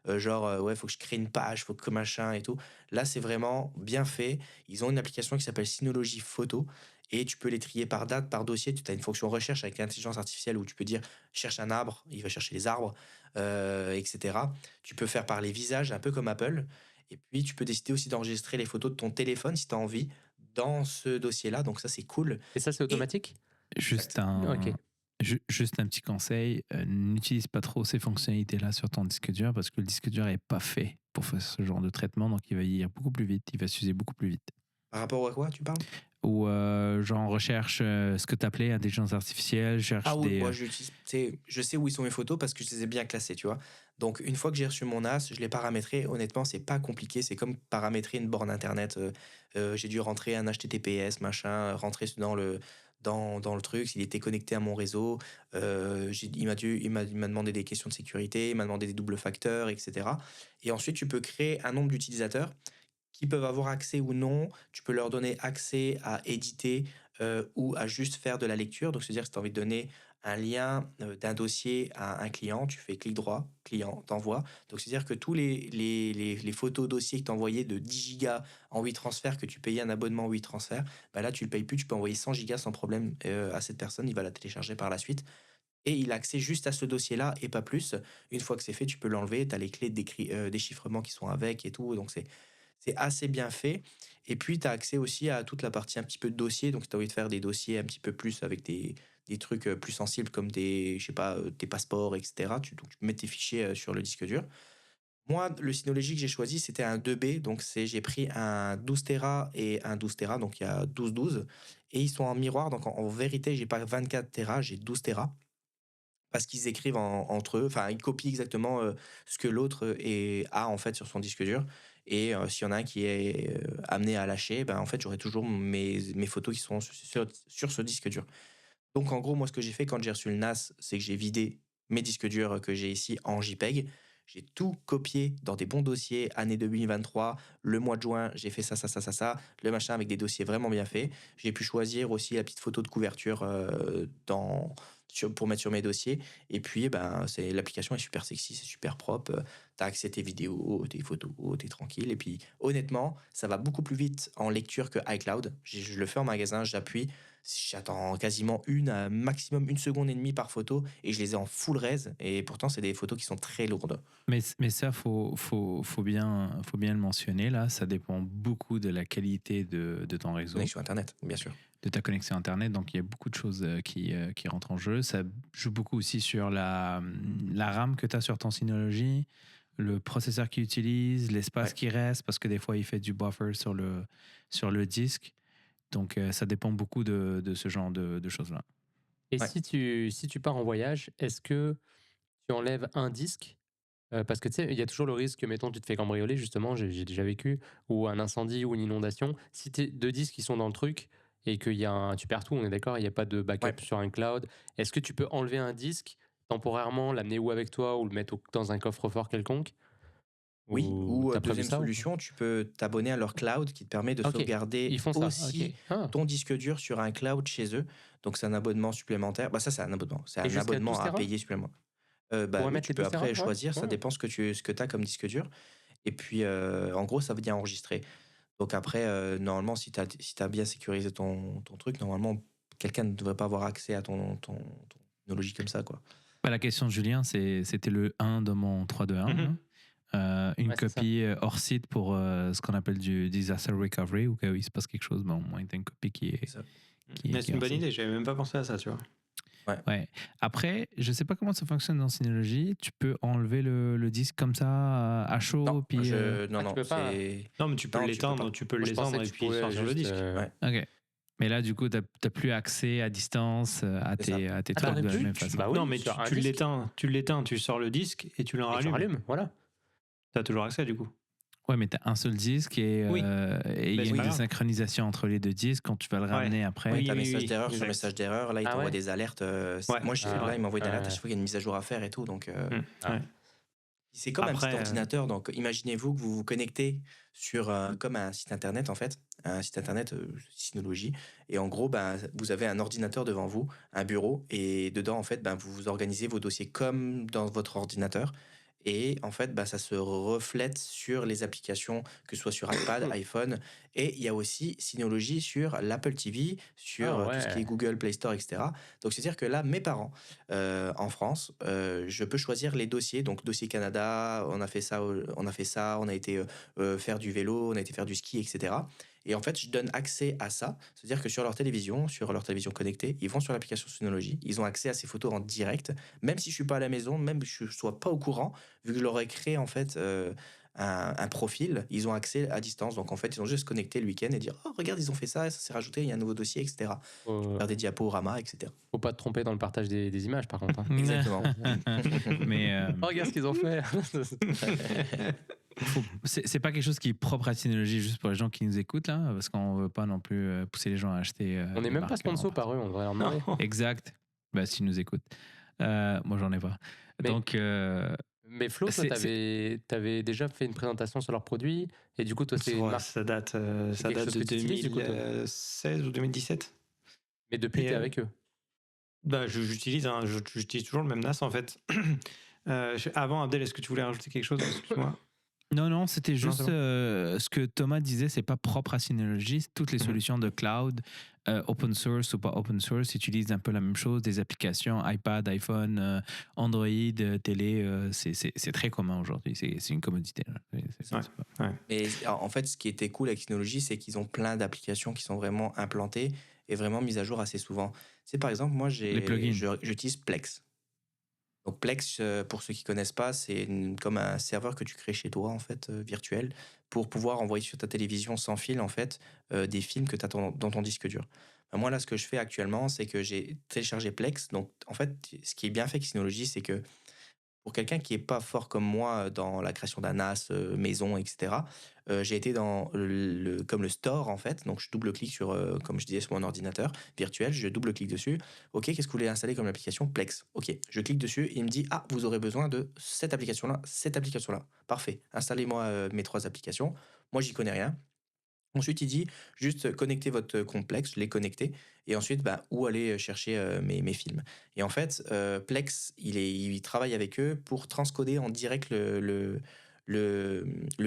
genre, ouais, faut que je crée une page, faut que machin et tout. Là, c'est vraiment bien fait. Ils ont une application qui s'appelle Synology Photo et tu peux les trier par date, par dossier. Tu as une fonction recherche avec l'intelligence artificielle où tu peux dire: «Cherche un arbre», il va chercher les arbres, et cetera. Tu peux faire par les visages, un peu comme Apple et puis tu peux décider aussi d'enregistrer les photos de ton téléphone si tu as envie dans ce dossier-là, donc ça, c'est cool Et ça, c'est et automatique? Juste exact. Ok. juste un petit conseil, n'utilise pas trop ces fonctionnalités-là sur ton disque dur parce que le disque dur est pas fait pour faire ce genre de traitement, donc il va vieillir beaucoup plus vite, il va s'user beaucoup plus vite. Par rapport à quoi tu parles? Ou genre recherche ce que tu appelais intelligence artificielle, cherche Ah oui, des... moi j'utilise, tu sais, je sais où ils sont mes photos parce que je les ai bien classées, tu vois. Donc une fois que j'ai reçu mon NAS, je l'ai paramétré. Honnêtement, c'est pas compliqué. C'est comme paramétrer une borne internet. J'ai dû rentrer un HTTPS, machin, rentrer dans le truc. Il était connecté à mon réseau. Il m'a demandé des questions de sécurité. Il m'a demandé des doubles facteurs, etc. Et ensuite, tu peux créer un nombre d'utilisateurs qui peuvent avoir accès ou non. Tu peux leur donner accès à éditer ou à juste faire de la lecture. Donc, c'est-à-dire que si tu as envie de donner un lien d'un dossier à un client, tu fais clic droit, client, t'envoies. Donc, c'est-à-dire que tous les photos dossiers que tu envoyais de 10 gigas en 8 transferts, que tu payais un abonnement 8 transferts, bah là, tu le payes plus, tu peux envoyer 100 gigas sans problème à cette personne, il va la télécharger par la suite. Et il a accès juste à ce dossier-là et pas plus. Une fois que c'est fait, tu peux l'enlever, tu as les clés de déchiffrement qui sont avec et tout, donc c'est assez bien fait. Et puis, tu as accès aussi à toute la partie un petit peu de dossier. Donc, si tu as envie de faire des dossiers un petit peu plus avec des trucs plus sensibles comme je sais pas, tes passeports, etc. Donc, tu peux mettre tes fichiers sur le disque dur. Moi, le Synology que j'ai choisi, c'était un 2B. Donc, j'ai pris un 12 Tera et un 12 Tera. Donc, il y a 12-12. Et ils sont en miroir. Donc, en vérité, j'ai pas 24 Tera, j'ai 12 Tera. Parce qu'ils écrivent entre eux, enfin, ils copient exactement ce que l'autre a en fait sur son disque dur. Et s'il y en a un qui est amené à lâcher, ben, en fait, j'aurai toujours mes photos qui sont sur ce disque dur. Donc, en gros, moi, ce que j'ai fait quand j'ai reçu le NAS, c'est que j'ai vidé mes disques durs que j'ai ici en JPEG. J'ai tout copié dans des bons dossiers, année 2023, le mois de juin, j'ai fait ça, ça, ça, ça, ça, le machin avec des dossiers vraiment bien faits. J'ai pu choisir aussi la petite photo de couverture pour mettre sur mes dossiers. Et puis, ben, l'application est super sexy, c'est super propre. Tu as accès à tes vidéos, tes photos, t'es tranquille. Et puis, honnêtement, ça va beaucoup plus vite en lecture que iCloud. Je le fais en magasin, j'appuie. J'attends quasiment maximum 1 seconde et demie par photo et je les ai en full res et pourtant c'est des photos qui sont très lourdes. Mais ça, faut bien le mentionner, là. Ça dépend beaucoup de la qualité de ton réseau, Connexion internet, bien sûr. de ta connexion Internet. Donc, il y a beaucoup de choses qui rentrent en jeu. Ça joue beaucoup aussi sur la RAM que tu as sur ton Synology, le processeur qu'il utilise, l'espace Ouais. qui reste, parce que des fois, il fait du buffer sur le disque. Donc, ça dépend beaucoup de ce genre de choses-là. Et Ouais. si tu pars en voyage, est-ce que tu enlèves un disque? Parce que tu sais, il y a toujours le risque que, mettons, tu te fais cambrioler, justement, j'ai déjà vécu, ou un incendie ou une inondation. Si tes 2 disques qui sont dans le truc et tu perds tout, on est d'accord, il y a pas de backup Ouais. sur un cloud. Est-ce que tu peux enlever un disque temporairement, l'amener où avec toi ou le mettre dans un coffre-fort quelconque? Oui, Ou ou tu prévu deuxième ça ou pas? solution, tu peux t'abonner à leur cloud qui te permet de OK, sauvegarder ils font ça, OK. aussi Ah, ton disque dur sur un cloud chez eux. Donc c'est un abonnement supplémentaire. Bah ça c'est un abonnement, c'est et un jusqu'à abonnement 12 à téra? payer supplémentaire. Tu Bah pourrais oui, mettre tu les peux 12 téra? après Ouais? choisir, ça Ah. dépend ce que tu as comme disque dur. Et puis en gros, ça vient enregistrer. Donc après, normalement, si tu as bien sécurisé ton truc, normalement, quelqu'un ne devrait pas avoir accès à ton technologie comme ça, quoi. Bah, la question de Julien, c'était le 1 de mon 3-2-1. Mhm. Une Ouais, c'est ça. copie hors site pour ce qu'on appelle du disaster recovery, au cas où il se passe quelque chose, au moins tu as une copie qui est, C'est ça. Mais qui c'est est une hors bonne site. idée, j'avais même pas pensé à ça, tu vois. Ouais. Après, je sais pas comment ça fonctionne dans Synology. Tu peux enlever le disque comme ça à chaud, Non, puis. non, Ah, tu non, peux pas? Non, mais tu peux non, tu peux l'éteindre, pas. tu peux Moi, je pensais l'étendre que et tu puis pouvais sortir le juste, disque. Ouais. Ok. Mais là, du coup, t'as plus accès à distance C'est ça. à tes Ah, trucs t'aurais de la pu? même façon. Bah oui, Non, mais sur un tu disque l'éteins, tu sors le disque et tu le et tu rallumes. rallumes, voilà. Tu as toujours accès du coup. Ouais, mais t'as un seul disque et Oui. et il Mais y a c'est une pas grave. désynchronisation entre les deux disques quand tu vas le Ouais. ramener après. Ouais, Oui, t'as oui, message oui, d'erreur sur exact. message d'erreur. Là, il Ah t'envoie ouais? des alertes. Ouais. Moi, Ah là, il ouais, m'envoie une alerte à ouais. chaque fois qu'il y a une mise à jour à faire et tout. Donc, Ah. Ouais. c'est comme un petit Après, ordinateur. Donc, imaginez-vous que vous vous connectez sur comme un site internet, en fait. Un site internet Synology. Et en gros, ben, vous avez un ordinateur devant vous, un bureau. Et dedans, en fait, ben, vous vous organisez vos dossiers comme dans votre ordinateur. Et en fait, bah, ça se reflète sur les applications, que ce soit sur iPad, iPhone. Et il y a aussi Synology sur l'Apple TV, sur Ah tout ce qui est ouais. Google Play Store, etc. Donc, c'est-à-dire que là, mes parents, en France, je peux choisir les dossiers. Donc, dossier Canada, on a fait ça, on a été faire du vélo, on a été faire du ski, etc. Et en fait, je donne accès à ça. C'est-à-dire que sur leur télévision connectée, ils vont sur l'application Synology, ils ont accès à ces photos en direct, même si je suis pas à la maison, même si je ne sois pas au courant, vu que je leur ai créé en fait un profil, ils ont accès à distance. Donc en fait, ils ont juste connecté le week-end et dire oh regarde, ils ont fait ça, ça s'est rajouté, il y a un nouveau dossier, etc. Faut, Faire des diaporamas, etc. faut pas te tromper dans le partage des images, par contre, hein. Exactement. Mais Oh, regarde ce qu'ils ont fait. c'est pas quelque chose qui est propre à Synology, juste pour les gens qui nous écoutent là, parce qu'on veut pas non plus pousser les gens à acheter. On n'est des même pas marques sponsor en par eux, on devrait leur demander. Exact. Bah, s'ils nous écoutent. Moi, j'en ai pas. Mais- Donc, Mais Flo, toi, t'avais déjà fait une présentation sur leurs produits et du coup, toi, c'est une ouais, marque. ça date quelque chose de que tu utilises, du coup, toi 2016 ou 2017. Mais depuis, Et, t'es avec eux. Bah, j'utilise j'utilise toujours le même NAS en fait. Avant, Abdel, est-ce que tu voulais rajouter quelque chose? Excuse-moi. Non, c'était Non, juste c'est bon. ce que Thomas disait, c'est pas propre à Synology. Toutes les Mhm. solutions de cloud, open source ou pas open source, utilisent un peu la même chose. Des applications iPad, iPhone, Android, télé, c'est très commun aujourd'hui. C'est une commodité. Là. C'est ça. Ouais, ouais. Mais en fait, ce qui était cool avec Synology, c'est qu'ils ont plein d'applications qui sont vraiment implantées et vraiment mises à jour assez souvent. C'est par exemple, moi, Les plugins. j'utilise Plex. Donc Plex, pour ceux qui connaissent pas, c'est comme un serveur que tu crées chez toi, en fait, virtuel, pour pouvoir envoyer sur ta télévision sans fil, en fait, des films que tu as dans ton disque dur. Ben, moi, là, ce que je fais actuellement, c'est que j'ai téléchargé Plex. Donc, en fait, ce qui est bien fait avec Synology, c'est que pour quelqu'un qui est pas fort comme moi dans la création d'un NAS, maison, et cetera, j'ai été dans comme le store, en fait. Donc je double-clique sur, comme je disais, sur mon ordinateur virtuel, je double-clique dessus. OK, qu'est-ce que vous voulez installer comme application? Plex. OK, je clique dessus et il me dit: «Ah, vous aurez besoin de cette application-là, cette application-là». Parfait, installez-moi, mes 3 applications. Moi, j'y connais rien. Ensuite, il dit juste connectez votre complexe, je l'ai connecté, et ensuite, bah, où aller chercher mes films. Et en fait, Plex, il travaille avec eux pour transcoder en direct le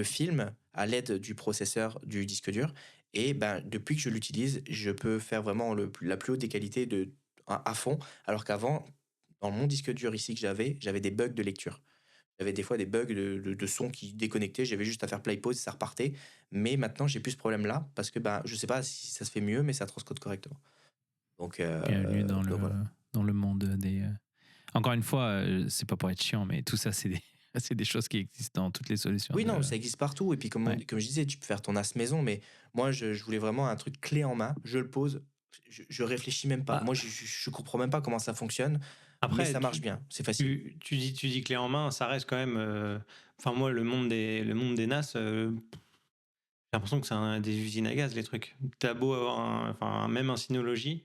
film à l'aide du processeur du disque dur. Et ben, depuis que je l'utilise, je peux faire vraiment la plus haute des qualités à fond, alors qu'avant, dans mon disque dur ici que j'avais des bugs de lecture. J'avais des fois des bugs de son qui déconnectaient, j'avais juste à faire play pause et ça repartait. Mais maintenant, j'ai plus ce problème-là parce que ben, je sais pas si ça se fait mieux, mais ça transcode correctement. Donc, Bienvenue donc voilà. dans le monde des. Encore une fois, c'est pas pour être chiant, mais tout ça, c'est des, c'est des choses qui existent dans toutes les solutions. Oui, non, ça existe partout. Et puis, Ouais. comme je disais, tu peux faire ton as maison, mais moi, je voulais vraiment un truc clé en main. Je le pose, je réfléchis même pas. Ah, Moi, je comprends même pas comment ça fonctionne, mais après, ça marche bien. C'est facile. tu dis clé en main, ça reste quand même. Enfin, moi, le monde des NAS, j'ai l'impression que c'est des usines à gaz, les trucs. T'as beau avoir même un Synology,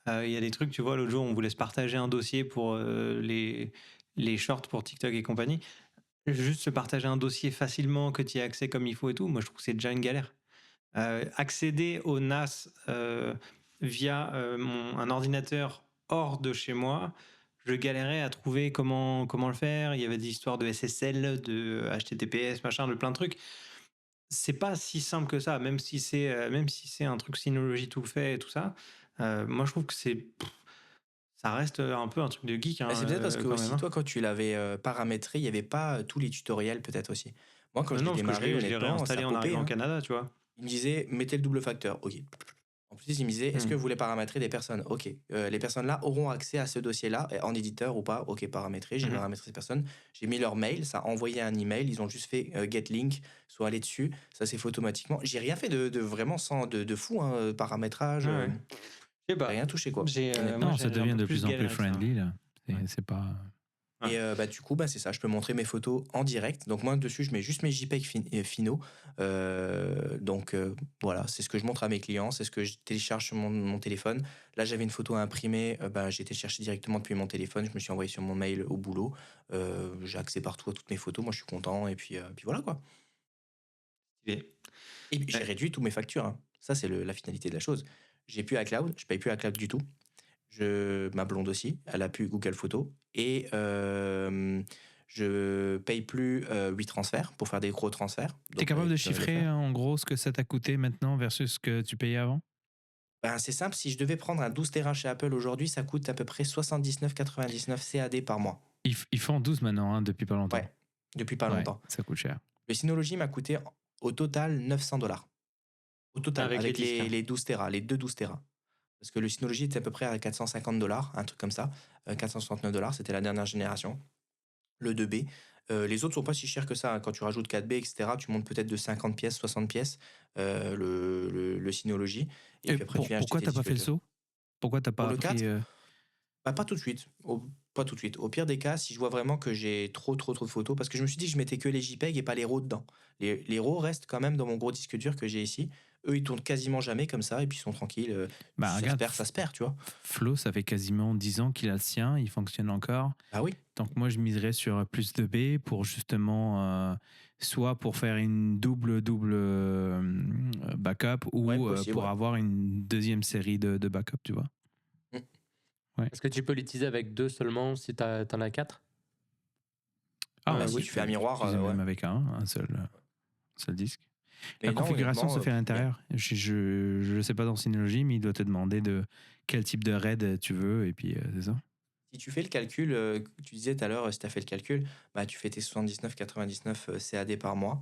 il y a des trucs, tu vois, l'autre jour, on voulait se partager un dossier pour les shorts pour TikTok et compagnie. Juste se partager un dossier facilement, que tu y aies accès comme il faut et tout, moi, je trouve que c'est déjà une galère. Accéder au NAS via un ordinateur hors de chez moi, je galérais à trouver comment le faire. Il y avait des histoires de SSL, de HTTPS, machin, de plein de trucs. C'est pas si simple que ça, même si c'est un truc Synology tout fait et tout ça. Moi, je trouve que ça reste un peu un truc de geek Mais hein, c'est peut-être parce que quand même. aussi, Hein. toi, quand tu l'avais paramétré, il n'y avait pas tous les tutoriels, peut-être aussi. Moi, quand je l'ai Non, parce que démarré, je l'ai honnêtement, ça réinstallé en popait, arrivant au hein. Canada, tu vois. Il me disait, mettez le double facteur. OK. En plus, il me disait, est-ce que Hmm. vous voulez paramétrer des personnes? OK. Les personnes-là auront accès à ce dossier-là, en éditeur ou pas? OK, paramétré. J'ai Mhm. paramétré ces personnes. J'ai mis leur mail, ça a envoyé un email. Ils ont juste fait get link, soit aller dessus. Ça s'est fait automatiquement. J'ai rien fait de vraiment sans de fou, hein, paramétrage. Ouais, ouais. Je sais J'ai pas. rien touché, quoi. Moi, Honnêtement. Non, ça j'ai un devient peu de plus plus en plus galéré que ça. friendly. Là. Ouais. C'est pas. Et Ouais. bah, du coup, bah, c'est ça, je peux montrer mes photos en direct. Donc moi, dessus, je mets juste mes JPEG finaux. Donc voilà, c'est ce que je montre à mes clients, c'est ce que je télécharge sur mon téléphone. Là, j'avais une photo à imprimer, bah, j'ai téléchargé directement depuis mon téléphone, je me suis envoyé sur mon mail au boulot. J'ai accès partout à toutes mes photos, moi je suis content, et puis voilà quoi. Stylé. Et puis, j'ai Ouais. réduit tous mes factures, hein. Ça, c'est la finalité de la chose. J'ai plus iCloud, je paye plus iCloud du tout. Ma blonde aussi, elle a plus Google Photos. Et je paye plus 8 transferts pour faire des gros transferts. T'es Donc, capable de ils peuvent les chiffrer faire. en gros ce que ça t'a coûté maintenant versus ce que tu payais avant? Ben, c'est simple, si je devais prendre un 12 Tera chez Apple aujourd'hui, ça coûte à peu près 79,99 CAD par mois. Ils font 12 maintenant, hein, depuis pas longtemps. Ouais, depuis pas Ouais, longtemps. ça coûte cher. Le Synology m'a coûté au total 900 $. Au total, Avec les avec disques. Hein. les 12 Tera, les deux 12 Tera. Parce que le Synology était à peu près à 450 $, un truc comme ça. 469 $, c'était la dernière génération. Le 2B. Les autres sont pas si chers que ça, hein. Quand tu rajoutes 4B, etc., tu montes peut-être de 50 pièces, 60 pièces, le Synology. Et Et puis après, tu viens acheter pourquoi tes t'as pas disques fait le durs. saut? Pourquoi t'as Pour pas le pris 4, bah, pas tout de suite. Pas tout de suite. Au pire des cas, si je vois vraiment que j'ai trop de photos, parce que je me suis dit que je mettais que les JPEG et pas les RAW dedans. Les RAW restent quand même dans mon gros disque dur que j'ai ici. Eux, ils tournent quasiment jamais comme ça, et puis ils sont tranquilles. Bah Si regarde, ça se perd, tu vois. Flo, ça fait quasiment 10 ans qu'il a le sien, il fonctionne encore. Ah oui. Donc moi, je miserais sur plus de B pour justement, soit pour faire une double backup Ouais, ou possible, pour ouais. avoir une deuxième série de backup, tu vois. Mm. Est-ce que tu peux l'utiliser avec 2 seulement si t'en as 4? Bah, si tu fais un miroir, même ouais. avec un seul disque. Mais La non, configuration honnêtement, se fait à l'intérieur. Je ne sais pas dans Synology, mais il doit te demander de quel type de RAID tu veux, et puis c'est ça. si tu fais le calcul, tu disais tout à l'heure, si tu as fait le calcul, bah, tu fais tes 79,99 CAD par mois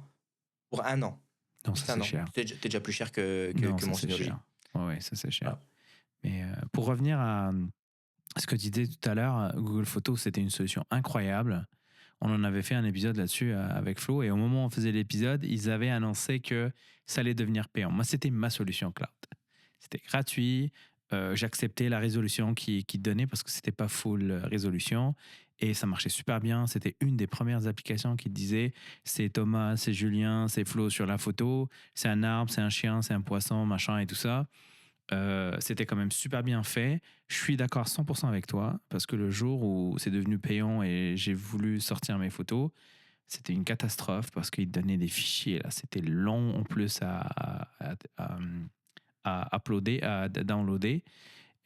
pour un an. Non, Juste ça un c'est an. cher. T'es déjà plus cher que Non, que ça mon c'est Synology. cher. Ouais, ça c'est cher. Voilà. Mais pour revenir à ce que tu disais tout à l'heure, Google Photos, c'était une solution incroyable. On en avait fait un épisode là-dessus avec Flo, et au moment où on faisait l'épisode, ils avaient annoncé que ça allait devenir payant. Moi, c'était ma solution cloud. C'était gratuit. J'acceptais la résolution qu'ils donnaient parce que c'était pas full résolution, et ça marchait super bien. C'était une des premières applications qui disait c'est Thomas, c'est Julien, c'est Flo sur la photo, c'est un arbre, c'est un chien, c'est un poisson, machin et tout ça. C'était quand même super bien fait. Je suis d'accord 100% avec toi, parce que le jour où c'est devenu payant et j'ai voulu sortir mes photos, c'était une catastrophe parce qu'ils donnaient des fichiers. Là, c'était long en plus à uploader, à downloader.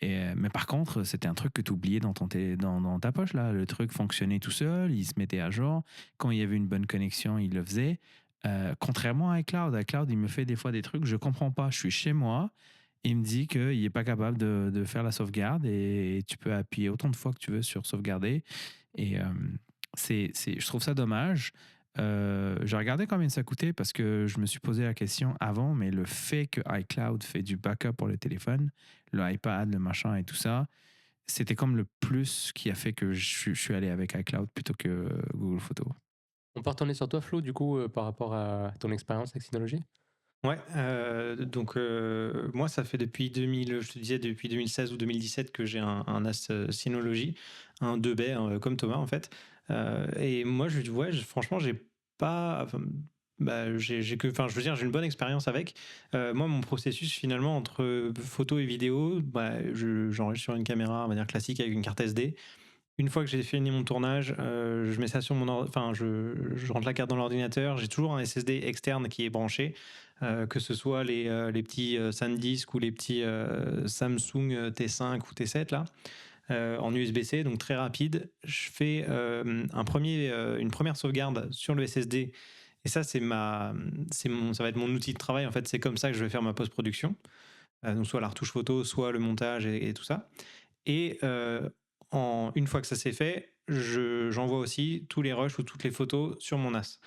Mais par contre, c'était un truc que tu oubliais dans ta poche. Là. Le truc fonctionnait tout seul, il se mettait à jour. Quand il y avait une bonne connexion, il le faisait. Contrairement à iCloud, il me fait des fois des trucs, je ne comprends pas. Je suis chez moi, il me dit qu'il n'est pas capable de faire la sauvegarde, et tu peux appuyer autant de fois que tu veux sur sauvegarder. Et je trouve ça dommage. J'ai regardé combien ça coûtait parce que je me suis posé la question avant, mais le fait que iCloud fait du backup pour le téléphone, le iPad, le machin et tout ça, c'était comme le plus qui a fait que je suis allé avec iCloud plutôt que Google Photos. On peut retourner sur toi, Flo, du coup, par rapport à ton expérience avec Synology? Ouais, donc moi, ça fait depuis 2000, je te disais, depuis 2016 ou 2017 que j'ai un NAS Synology, un 2 bay, comme Thomas en fait. Et moi, franchement, j'ai pas. Enfin, bah, je veux dire, j'ai une bonne expérience avec. Moi, mon processus finalement entre photo et vidéo, bah, j'enregistre sur une caméra, on va dire classique, avec une carte SD. Une fois que j'ai fini mon tournage, je mets ça sur enfin, je rentre la carte dans l'ordinateur. J'ai toujours un SSD externe qui est branché, que ce soit les petits SanDisk ou les petits Samsung T5 ou T7 là, en USB-C, donc très rapide. Je fais une première sauvegarde sur le SSD, et ça ça va être mon outil de travail en fait. C'est comme ça que je vais faire ma post-production, donc soit la retouche photo, soit le montage et tout ça. Et une fois que ça c'est fait, j'envoie aussi tous les rushs ou toutes les photos sur mon NAS.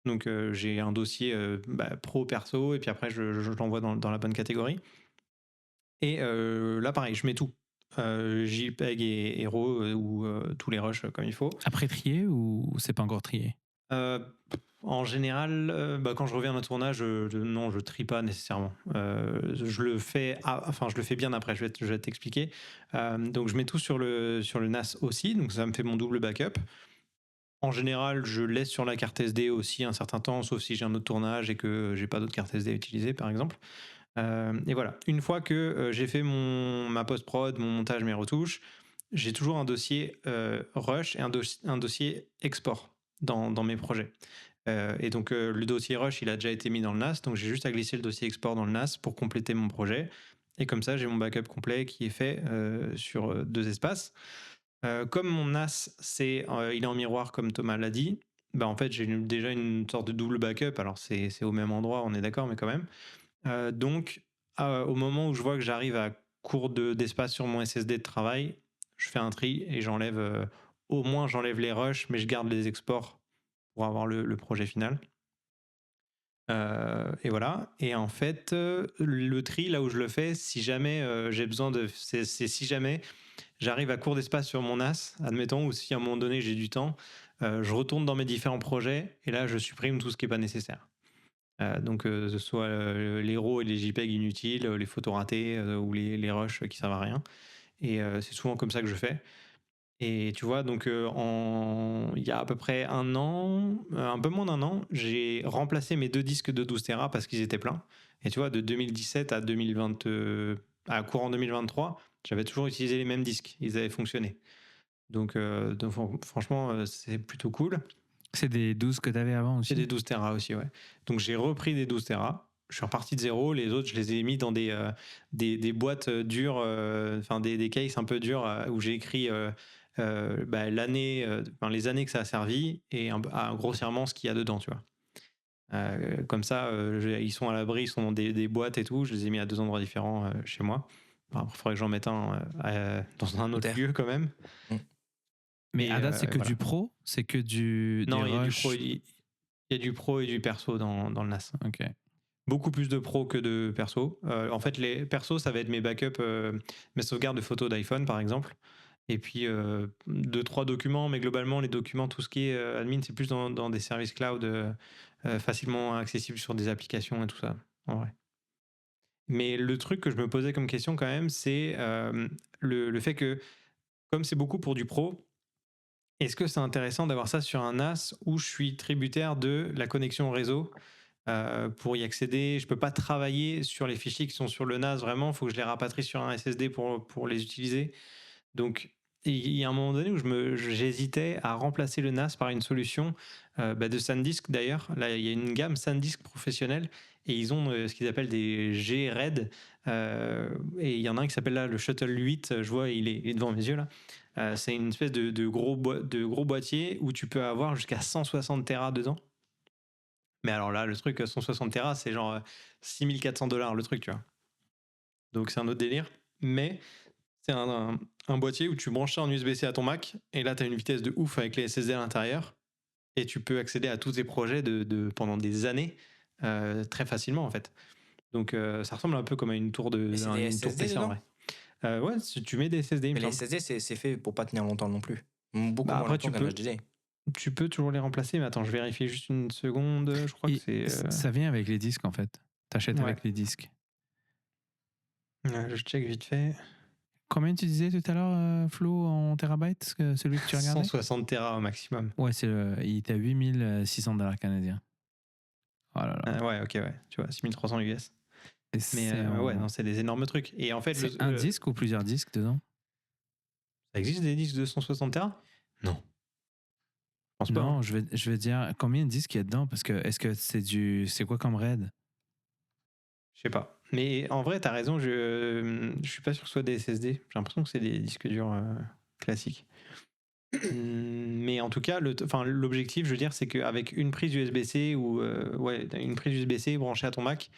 Donc j'ai un dossier pro, perso, et puis après je l'envoie dans la bonne catégorie. Et là pareil, je mets tout. JPEG et RAW, ou tous les rushs comme il faut. Après trier ou c'est pas encore trié? En général, quand je reviens d'un tournage, non, je trie pas nécessairement. Je le fais, enfin, je le fais bien après. Je vais t'expliquer. Donc, je mets tout sur le NAS aussi. Donc, ça me fait mon double backup. En général, je laisse sur la carte SD aussi un certain temps, sauf si j'ai un autre tournage et que j'ai pas d'autre carte SD à utiliser, par exemple. Et voilà. Une fois que j'ai fait ma post-prod, mon montage, mes retouches, j'ai toujours un dossier rush et un dossier export dans mes projets. Et donc le dossier rush, il a déjà été mis dans le NAS, donc j'ai juste à glisser le dossier export dans le NAS pour compléter mon projet. Et comme ça, j'ai mon backup complet qui est fait sur 2 espaces. Comme mon NAS, il est en miroir comme Thomas l'a dit, bah en fait j'ai déjà une sorte de double backup. Alors c'est au même endroit, on est d'accord, mais quand même. Donc au moment où je vois que j'arrive à court d'espace sur mon SSD de travail, je fais un tri et j'enlève, au moins j'enlève les rushs, mais je garde les exports pour avoir le projet final. Et voilà. Et en fait, le tri, là où je le fais, si jamais j'ai besoin de. C'est si jamais j'arrive à court d'espace sur mon NAS, admettons, ou si à un moment donné j'ai du temps, je retourne dans mes différents projets et là je supprime tout ce qui n'est pas nécessaire. Donc, que ce soit les RAW et les JPEG inutiles, les photos ratées, ou les rushs qui servent à rien. Et c'est souvent comme ça que je fais. Et tu vois, donc il y a à peu près un an, un peu moins d'un an, j'ai remplacé mes 2 disques de 12 Tera parce qu'ils étaient pleins. Et tu vois, de 2017 à 2020, à courant 2023, j'avais toujours utilisé les mêmes disques. Ils avaient fonctionné. Donc franchement, c'est plutôt cool. C'est des 12 que tu avais avant aussi? C'est des 12 Tera aussi, ouais. Donc j'ai repris des 12 Tera. je suis reparti de zéro. Les autres, je les ai mis dans des boîtes dures, enfin des cases un peu dures où j'ai écrit l'année, les années que ça a servi et grossièrement ce qu'il y a dedans, tu vois. Comme ça, ils sont à l'abri, ils sont dans des boîtes et tout. Je les ai mis à 2 endroits différents chez moi. Enfin, il faudrait que j'en mette un dans un autre lieu quand même. Mais Et, à date, c'est que voilà. du pro? C'est que du Non, des il y a du rushs? pro, il y a du pro et du perso dans le NAS. Ok. Beaucoup plus de pro que de perso. En fait, les persos, ça va être mes backups, mes sauvegardes de photos d'iPhone, par exemple. Et puis, 2-3 documents, mais globalement, les documents, tout ce qui est admin, c'est plus dans des services cloud facilement accessibles sur des applications et tout ça, en vrai. Mais le truc que je me posais comme question quand même, c'est le fait que, comme c'est beaucoup pour du pro, est-ce que c'est intéressant d'avoir ça sur un NAS où je suis tributaire de la connexion réseau pour y accéder? Je peux pas travailler sur les fichiers qui sont sur le NAS, vraiment, il faut que je les rapatrie sur un SSD pour les utiliser. Donc, il y a un moment donné où j'hésitais à remplacer le NAS par une solution de SanDisk d'ailleurs. Là, il y a une gamme SanDisk professionnelle et ils ont ce qu'ils appellent des G-RAID. Et il y en a un qui s'appelle là le Shuttle 8. Je vois, il est devant mes yeux là. C'est une espèce de gros boîtier où tu peux avoir jusqu'à 160 Tera dedans. Mais alors là, le truc 160 Tera, c'est genre $6 400 le truc, tu vois. Donc c'est un autre délire. Mais c'est un boîtier où tu branches ça en USB-C à ton Mac, et là, tu as une vitesse de ouf avec les SSD à l'intérieur, et tu peux accéder à tous tes projets pendant des années très facilement, en fait. Donc, ça ressemble un peu comme à une tour Et c'est des une tour SSD PC, en dedans? vrai. Ouais, si tu mets des SSD, il Mais me les semble. SSD, c'est fait pour pas tenir longtemps non plus. Beaucoup moins Après, longtemps qu'un HDD. tu peux toujours les remplacer, mais attends, je vérifie juste une seconde. Je crois que c'est... Ça vient avec les disques, en fait. T'achètes Ouais. avec les disques. Je check vite fait. Combien tu disais tout à l'heure, Flo, en terabytes, celui que tu regardais? 160 Tera au maximum. Ouais, il était à $8 600 canadiens. Oh là là. Ouais, ok, ouais. Tu vois, 6300 US. Et Mais ouais, non, c'est des énormes trucs. Et en fait, c'est un disque ou plusieurs disques dedans? ça existe des disques de 160 Tera? Non. Je pense pas. Non, Hein. je vais dire combien de disques il y a dedans, parce que est-ce que c'est quoi comme RAID? Je sais pas. Mais en vrai, t'as raison, je suis pas sûr que ce soit des SSD. J'ai l'impression que c'est des disques durs classiques. Mais en tout cas, l'objectif, je veux dire, c'est qu'avec une prise USB-C ou une prise USB-C branchée à ton Mac,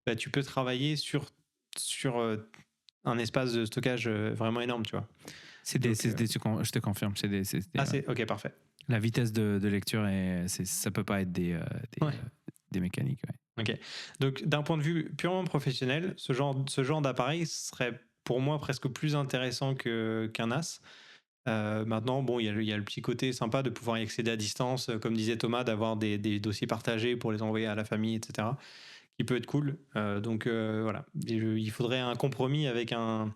bah, tu peux travailler sur un espace de stockage vraiment énorme, tu vois. C'est des SSD, je te confirme, c'est des SSD. Ah, c'est ok, parfait. La vitesse de lecture, ça peut pas être des mécaniques. Ouais. Ok. Donc, d'un point de vue purement professionnel, ce genre d'appareil serait pour moi presque plus intéressant qu'un NAS. Maintenant, bon, il y a le petit côté sympa de pouvoir y accéder à distance, comme disait Thomas, d'avoir des dossiers partagés pour les envoyer à la famille, etc., qui peut être cool. Donc voilà, il faudrait un compromis avec un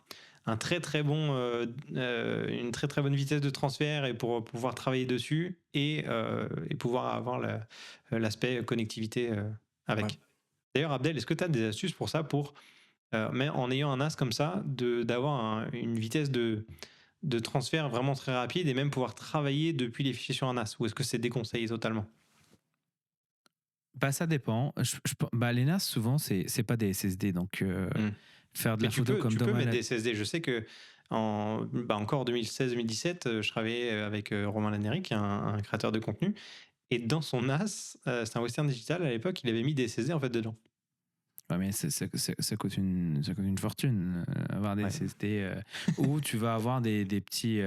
très très bon, une très très bonne vitesse de transfert et pour pouvoir travailler dessus et pouvoir avoir l'aspect connectivité avec. Ouais. D'ailleurs, Abdel, est-ce que tu as des astuces pour ça, mais en ayant un NAS comme ça, d'avoir une vitesse de transfert vraiment très rapide et même pouvoir travailler depuis les fichiers sur un NAS, ou est-ce que c'est déconseillé totalement? Bah, ça dépend. Les NAS, souvent, c'est pas des SSD, donc faire de Mais la photo comme tu peux Thomas mettre des SSD. Je sais que encore 2016-2017, je travaillais avec Romain Laneri, qui est un créateur de contenu, et dans son NAS, c'est un Western Digital à l'époque, il avait mis des SSD en fait dedans. Ouais, mais ça coûte une fortune, avoir des Ouais. SSD où tu vas avoir des petits.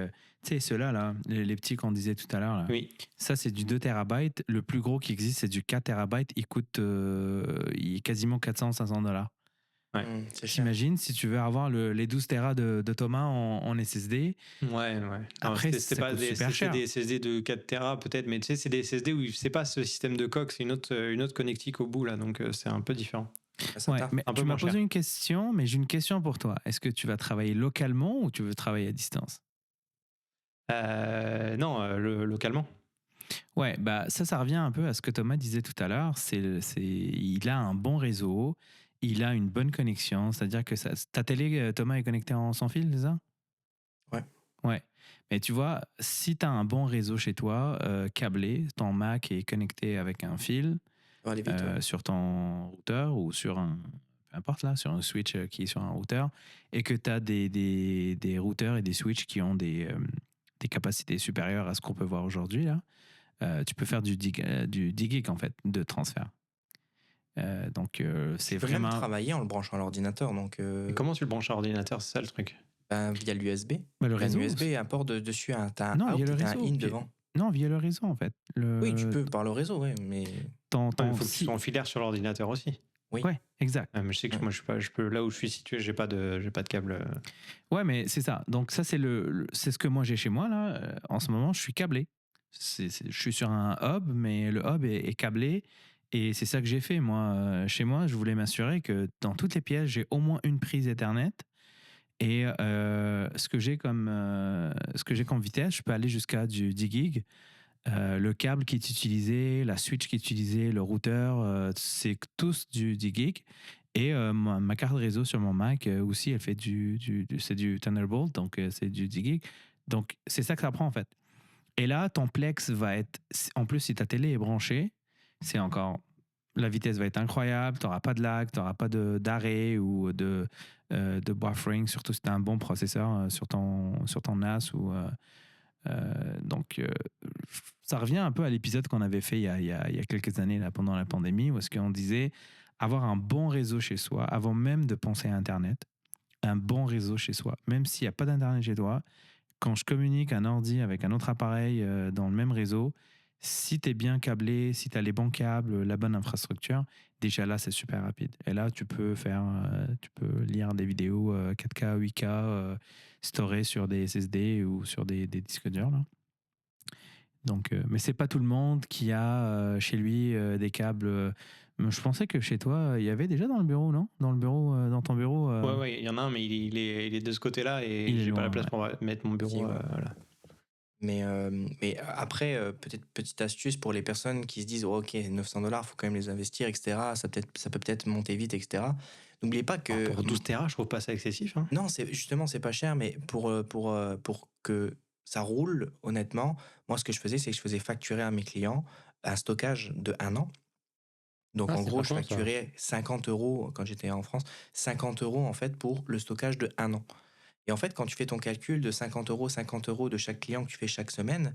Tu sais, ceux-là, là, les petits qu'on disait tout à l'heure, là. Oui. Ça, c'est du 2 terabytes. Le plus gros qui existe, c'est du 4 terabytes. Il coûte il est quasiment $400-500. Ouais. C'est cher. T'imagines si tu veux avoir les 12 Tera de Thomas en SSD. Ouais. Après, c'était ça pas coûte des, super cher. des SSD de 4 Tera peut-être, mais tu sais, c'est des SSD où c'est pas ce système de coque, c'est une autre connectique au bout là, donc c'est un peu différent. Ça Ouais, tape. mais un peu tu m'as moins posé cher. une question, mais j'ai une question pour toi. Est-ce que tu vas travailler localement ou tu veux travailler à distance? Non, localement. Ouais, bah ça revient un peu à ce que Thomas disait tout à l'heure. Il a un bon réseau, il a une bonne connexion. C'est-à-dire que ta télé, Thomas, est connectée en sans fil, c'est ça? Ouais. Ouais. Mais tu vois, si tu as un bon réseau chez toi, câblé, ton Mac est connecté avec un fil, peut aller vite, ouais. sur ton routeur ou sur un, peu importe là, sur un switch qui est sur un routeur, et que tu as des routeurs et des switches qui ont des capacités supérieures à ce qu'on peut voir aujourd'hui là, tu peux faire du 10 gig en fait de transfert. Donc c'est Tu peux vraiment même travailler en le branchant à l'ordinateur, donc Et comment tu le branches à l'ordinateur? C'est ça le truc. via l'USB. le Il y a un réseau. USB, un port dessus, t'as un Non, out via le et t'as un réseau. in devant. Non, via le réseau en fait. Oui, tu peux par le réseau, ouais, mais Ton, Il faut que tu si- sois en filaire sur l'ordinateur aussi. oui. Ouais, exact. Mais je sais que Ouais. moi, je peux, là où je suis situé, j'ai pas de câble. Ouais, mais c'est ça. Donc ça, c'est c'est ce que moi j'ai chez moi là. En ce moment, je suis câblé. Je suis sur un hub, mais le hub est câblé. Et c'est ça que j'ai fait. Moi, chez moi, je voulais m'assurer que dans toutes les pièces, j'ai au moins une prise Ethernet. Et ce que j'ai comme vitesse, je peux aller jusqu'à du 10 gig. Le câble qui est utilisé, la switch qui est utilisée, le routeur, c'est tous du 10 gig. Et ma carte réseau sur mon Mac aussi, elle fait c'est du Thunderbolt, donc c'est du 10 gig. Donc c'est ça que ça prend en fait. Et là, ton Plex va être, en plus si ta télé est branchée, c'est encore, la vitesse va être incroyable, tu n'auras pas de lag, tu n'auras pas d'arrêt ou de buffering, surtout si tu as un bon processeur sur ton NAS ou donc, ça revient un peu à l'épisode qu'on avait fait il y a quelques années là, pendant la pandémie, où est-ce qu'on disait avoir un bon réseau chez soi, avant même de penser à Internet, un bon réseau chez soi, même s'il n'y a pas d'Internet chez toi, quand je communique un ordi avec un autre appareil dans le même réseau, si tu es bien câblé, si tu as les bons câbles, la bonne infrastructure, déjà là, c'est super rapide. Et là, tu peux lire des vidéos 4K, 8K, storées sur des SSD ou sur des disques durs. Là. Donc, mais c'est pas tout le monde qui a chez lui des câbles. Je pensais que chez toi, il y avait déjà dans le bureau, non? Dans ton bureau. Ouais, il y en a un, mais il est de ce côté-là et Il est j'ai pas loin, la place ouais. pour mettre mon bureau. Si, ouais. Voilà. Mais après, peut-être petite astuce pour les personnes qui se disent oh, ok, $900, faut quand même les investir, etc. Ça peut peut-être monter vite, etc. N'oubliez pas que. Alors, pour 12 Tera, je trouve pas ça excessif. Hein. Non, c'est pas cher, mais pour que ça roule, honnêtement, moi, ce que je faisais, c'est que je faisais facturer à mes clients un stockage de 1 an. Donc, Ah, en c'est gros, pas je con, ça. facturais 50 € quand j'étais en France, 50 € en fait pour le stockage de 1 an. Et en fait, quand tu fais ton calcul de 50 € de chaque client que tu fais chaque semaine,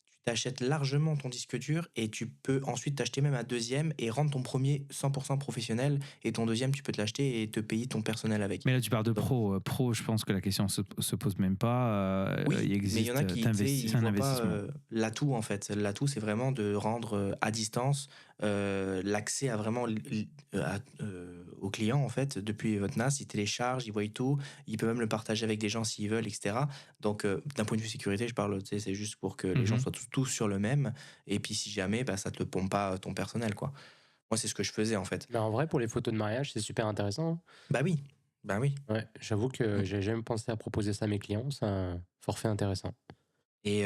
tu t'achètes largement ton disque dur et tu peux ensuite t'acheter même un deuxième et rendre ton premier 100% professionnel. Et ton deuxième, tu peux te l'acheter et te payer ton personnel avec. Mais là, tu parles de Donc, pro. Pro, je pense que la question se pose même pas. oui, Il mais il y existe en a qui, tu sais, ils c'est un voient pas investissement. l'atout en fait. L'atout, c'est vraiment de rendre à distance l'accès à vraiment au client en fait depuis votre NAS. Ils téléchargent, ils voient tout, ils peuvent même le partager avec des gens s'ils veulent, etc. Donc, d'un point de vue sécurité, je parle, tu sais, c'est juste pour que les gens soient tous sur le même. Et puis, si jamais, bah, ça te le pompe pas ton personnel, quoi. Moi, c'est ce que je faisais en fait. Mais en vrai, pour les photos de mariage, c'est super intéressant. Hein. Bah oui, bah oui. Ouais, j'avoue que Mm. j'ai jamais pensé à proposer ça à mes clients. C'est un forfait intéressant. Et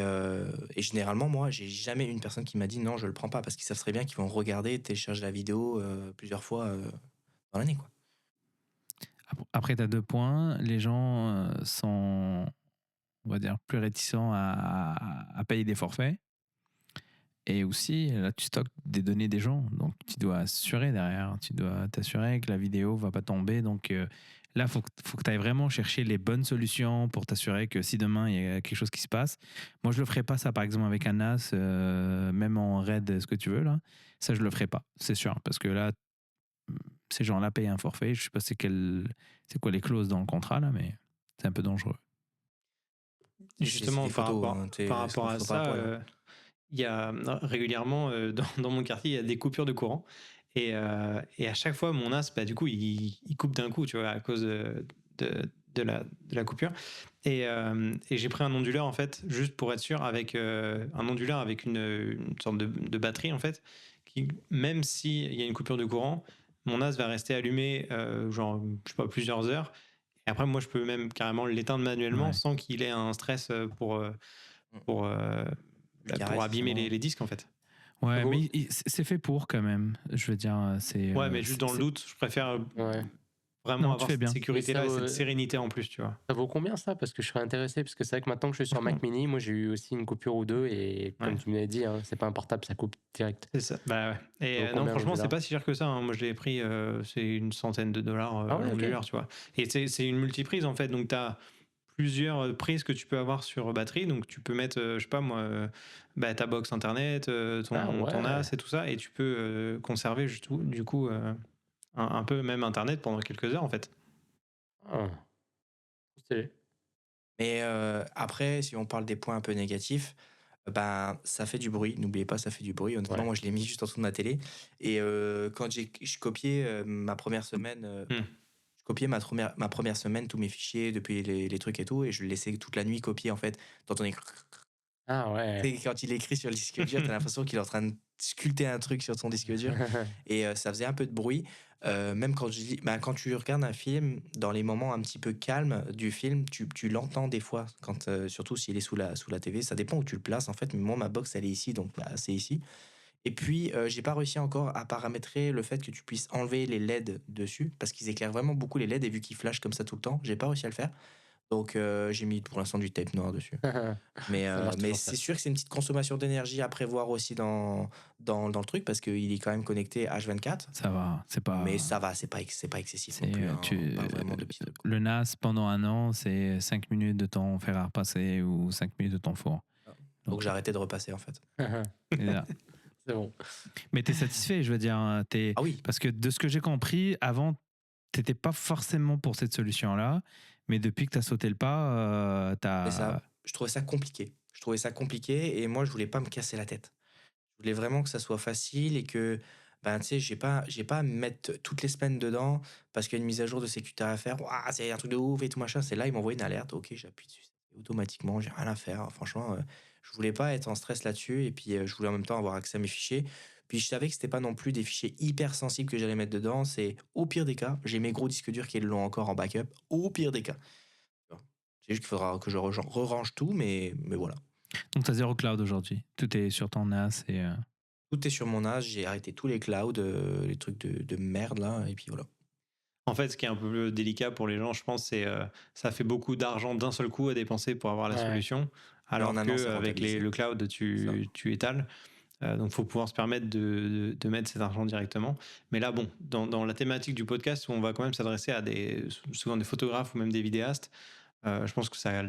généralement, moi, j'ai jamais eu une personne qui m'a dit non, je le prends pas parce qu'ils savent très bien qu'ils vont regarder, télécharger la vidéo plusieurs fois dans l'année, quoi. Après, tu as 2 points. Les gens sont, on va dire, plus réticents à payer des forfaits. Et aussi, là, tu stockes des données des gens. Donc, tu dois assurer derrière. Tu dois t'assurer que la vidéo va pas tomber. Donc, là, il faut que tu ailles vraiment chercher les bonnes solutions pour t'assurer que si demain, il y a quelque chose qui se passe. Moi, je le ferai pas ça, par exemple, avec un NAS, même en RAID, ce que tu veux, là. Ça, je le ferai pas, c'est sûr. Parce que là, ces gens-là payent un forfait. Je sais pas c'est quoi les clauses dans le contrat, là, mais c'est un peu dangereux. Justement, des photos, hein, par rapport à faut pas à ça, poil, hein. il y a régulièrement dans mon quartier, il y a des coupures de courant. Et à chaque fois, mon NAS, bah, du coup, il coupe d'un coup, tu vois, à cause de la coupure. Et j'ai pris un onduleur, en fait, juste pour être sûr, avec un onduleur avec une sorte de batterie, en fait, qui, même s'il y a une coupure de courant, mon NAS va rester allumé, genre, je sais pas, plusieurs heures. Et après, moi, je peux même carrément l'éteindre manuellement Ouais. sans qu'il ait un stress pour Caresse, abîmer vraiment. les disques, en fait. Ouais, Vous- mais c'est fait pour quand même. Je veux dire, c'est. Ouais, mais juste dans le doute, je préfère Ouais. vraiment Non, tu avoir fais cette bien. sécurité-là Et et ça, cette sérénité en plus, tu vois. Ça vaut combien ça? Parce que je serais intéressé, parce que c'est vrai que maintenant que je suis sur Mac Mini, moi j'ai eu aussi une coupure ou deux, et comme Ouais. tu m'avais dit, hein, c'est pas un portable, ça coupe direct. C'est ça. Bah ouais. Et Ça vaut non, combien, franchement, c'est l'onduleur? pas si cher que ça, hein. Moi, je l'ai pris, c'est une centaine de dollars Ah ouais, ok. l'onduleur, tu vois. Et c'est une multiprise en fait. Donc, tu as plusieurs prises que tu peux avoir sur batterie. Donc, tu peux mettre, je sais pas moi, ta box internet, Ah ton NAS ouais. et tout ça. Et tu peux conserver du coup un peu même internet pendant quelques heures en fait. Ah, stylé. Mais après, si on parle des points un peu négatifs, ben, ça fait du bruit. N'oubliez pas, ça fait du bruit. Honnêtement, Ouais. moi, je l'ai mis juste en dessous de ma télé. Et quand je copiais ma première semaine, je copiais ma première semaine, tous mes fichiers, depuis les trucs et tout, et je le laissais toute la nuit copier, en fait. T'entendais... Ah ouais. Quand il écrit sur le disque dur, t'as l'impression qu'il est en train de sculpter un truc sur ton disque dur. Et ça faisait un peu de bruit. Même quand tu regardes un film, dans les moments un petit peu calmes du film, tu l'entends des fois, surtout s'il est sous la TV. Ça dépend où tu le places en fait. Mais moi, ma box, elle est ici, donc bah, c'est ici. Et puis, j'ai pas réussi encore à paramétrer le fait que tu puisses enlever les LED dessus, parce qu'ils éclairent vraiment beaucoup les LED, et vu qu'ils flashent comme ça tout le temps, j'ai pas réussi à le faire. Donc, j'ai mis pour l'instant du tape noir dessus. Mais, Ça marche mais toujours, ça. c'est sûr que c'est une petite consommation d'énergie à prévoir aussi dans le truc, parce qu'il est quand même connecté H24. Ça va, c'est pas. Mais ça va, c'est pas excessif non C'est, plus. Hein, tu- pas vraiment de petits trucs. Le NAS, pendant un an, c'est 5 minutes de ton fer à repasser ou 5 minutes de ton four. Donc j'ai arrêté de repasser en fait. Et là. C'est bon. Mais t'es satisfait, je veux dire. Ah oui, Parce que de ce que j'ai compris, avant, t'étais pas forcément pour cette solution-là. Mais depuis que t'as sauté le pas, mais je trouvais ça compliqué. Je trouvais ça compliqué et moi je voulais pas me casser la tête. Je voulais vraiment que ça soit facile et que, ben, tu sais, j'ai pas à me mettre toutes les semaines dedans parce qu'il y a une mise à jour de sécurité à faire. Ouah, c'est un truc de ouf et tout machin. C'est là, ils m'envoient une alerte. Ok, j'appuie dessus. Automatiquement, j'ai rien à faire. Franchement, je voulais pas être en stress là-dessus et puis je voulais en même temps avoir accès à mes fichiers. Puis je savais que c'était pas non plus des fichiers hyper sensibles que j'allais mettre dedans. C'est au pire des cas, j'ai mes gros disques durs qui l'ont encore en backup. Au pire des cas. C'est juste qu'il faudra que je re-range tout, mais voilà. Donc t'as zéro cloud aujourd'hui. Tout est sur ton NAS et. Tout est sur mon âge, j'ai arrêté tous les clouds, les trucs de merde là, et puis voilà. En fait, ce qui est un peu délicat pour les gens, je pense, c'est ça fait beaucoup d'argent d'un seul coup à dépenser pour avoir la Ouais. solution, alors en un an, c'est qu'avec rentabilisé. le cloud, tu étales. Donc, il faut pouvoir se permettre de mettre cet argent directement. Mais là, bon, dans la thématique du podcast, où on va quand même s'adresser à souvent des photographes ou même des vidéastes, je pense que ça a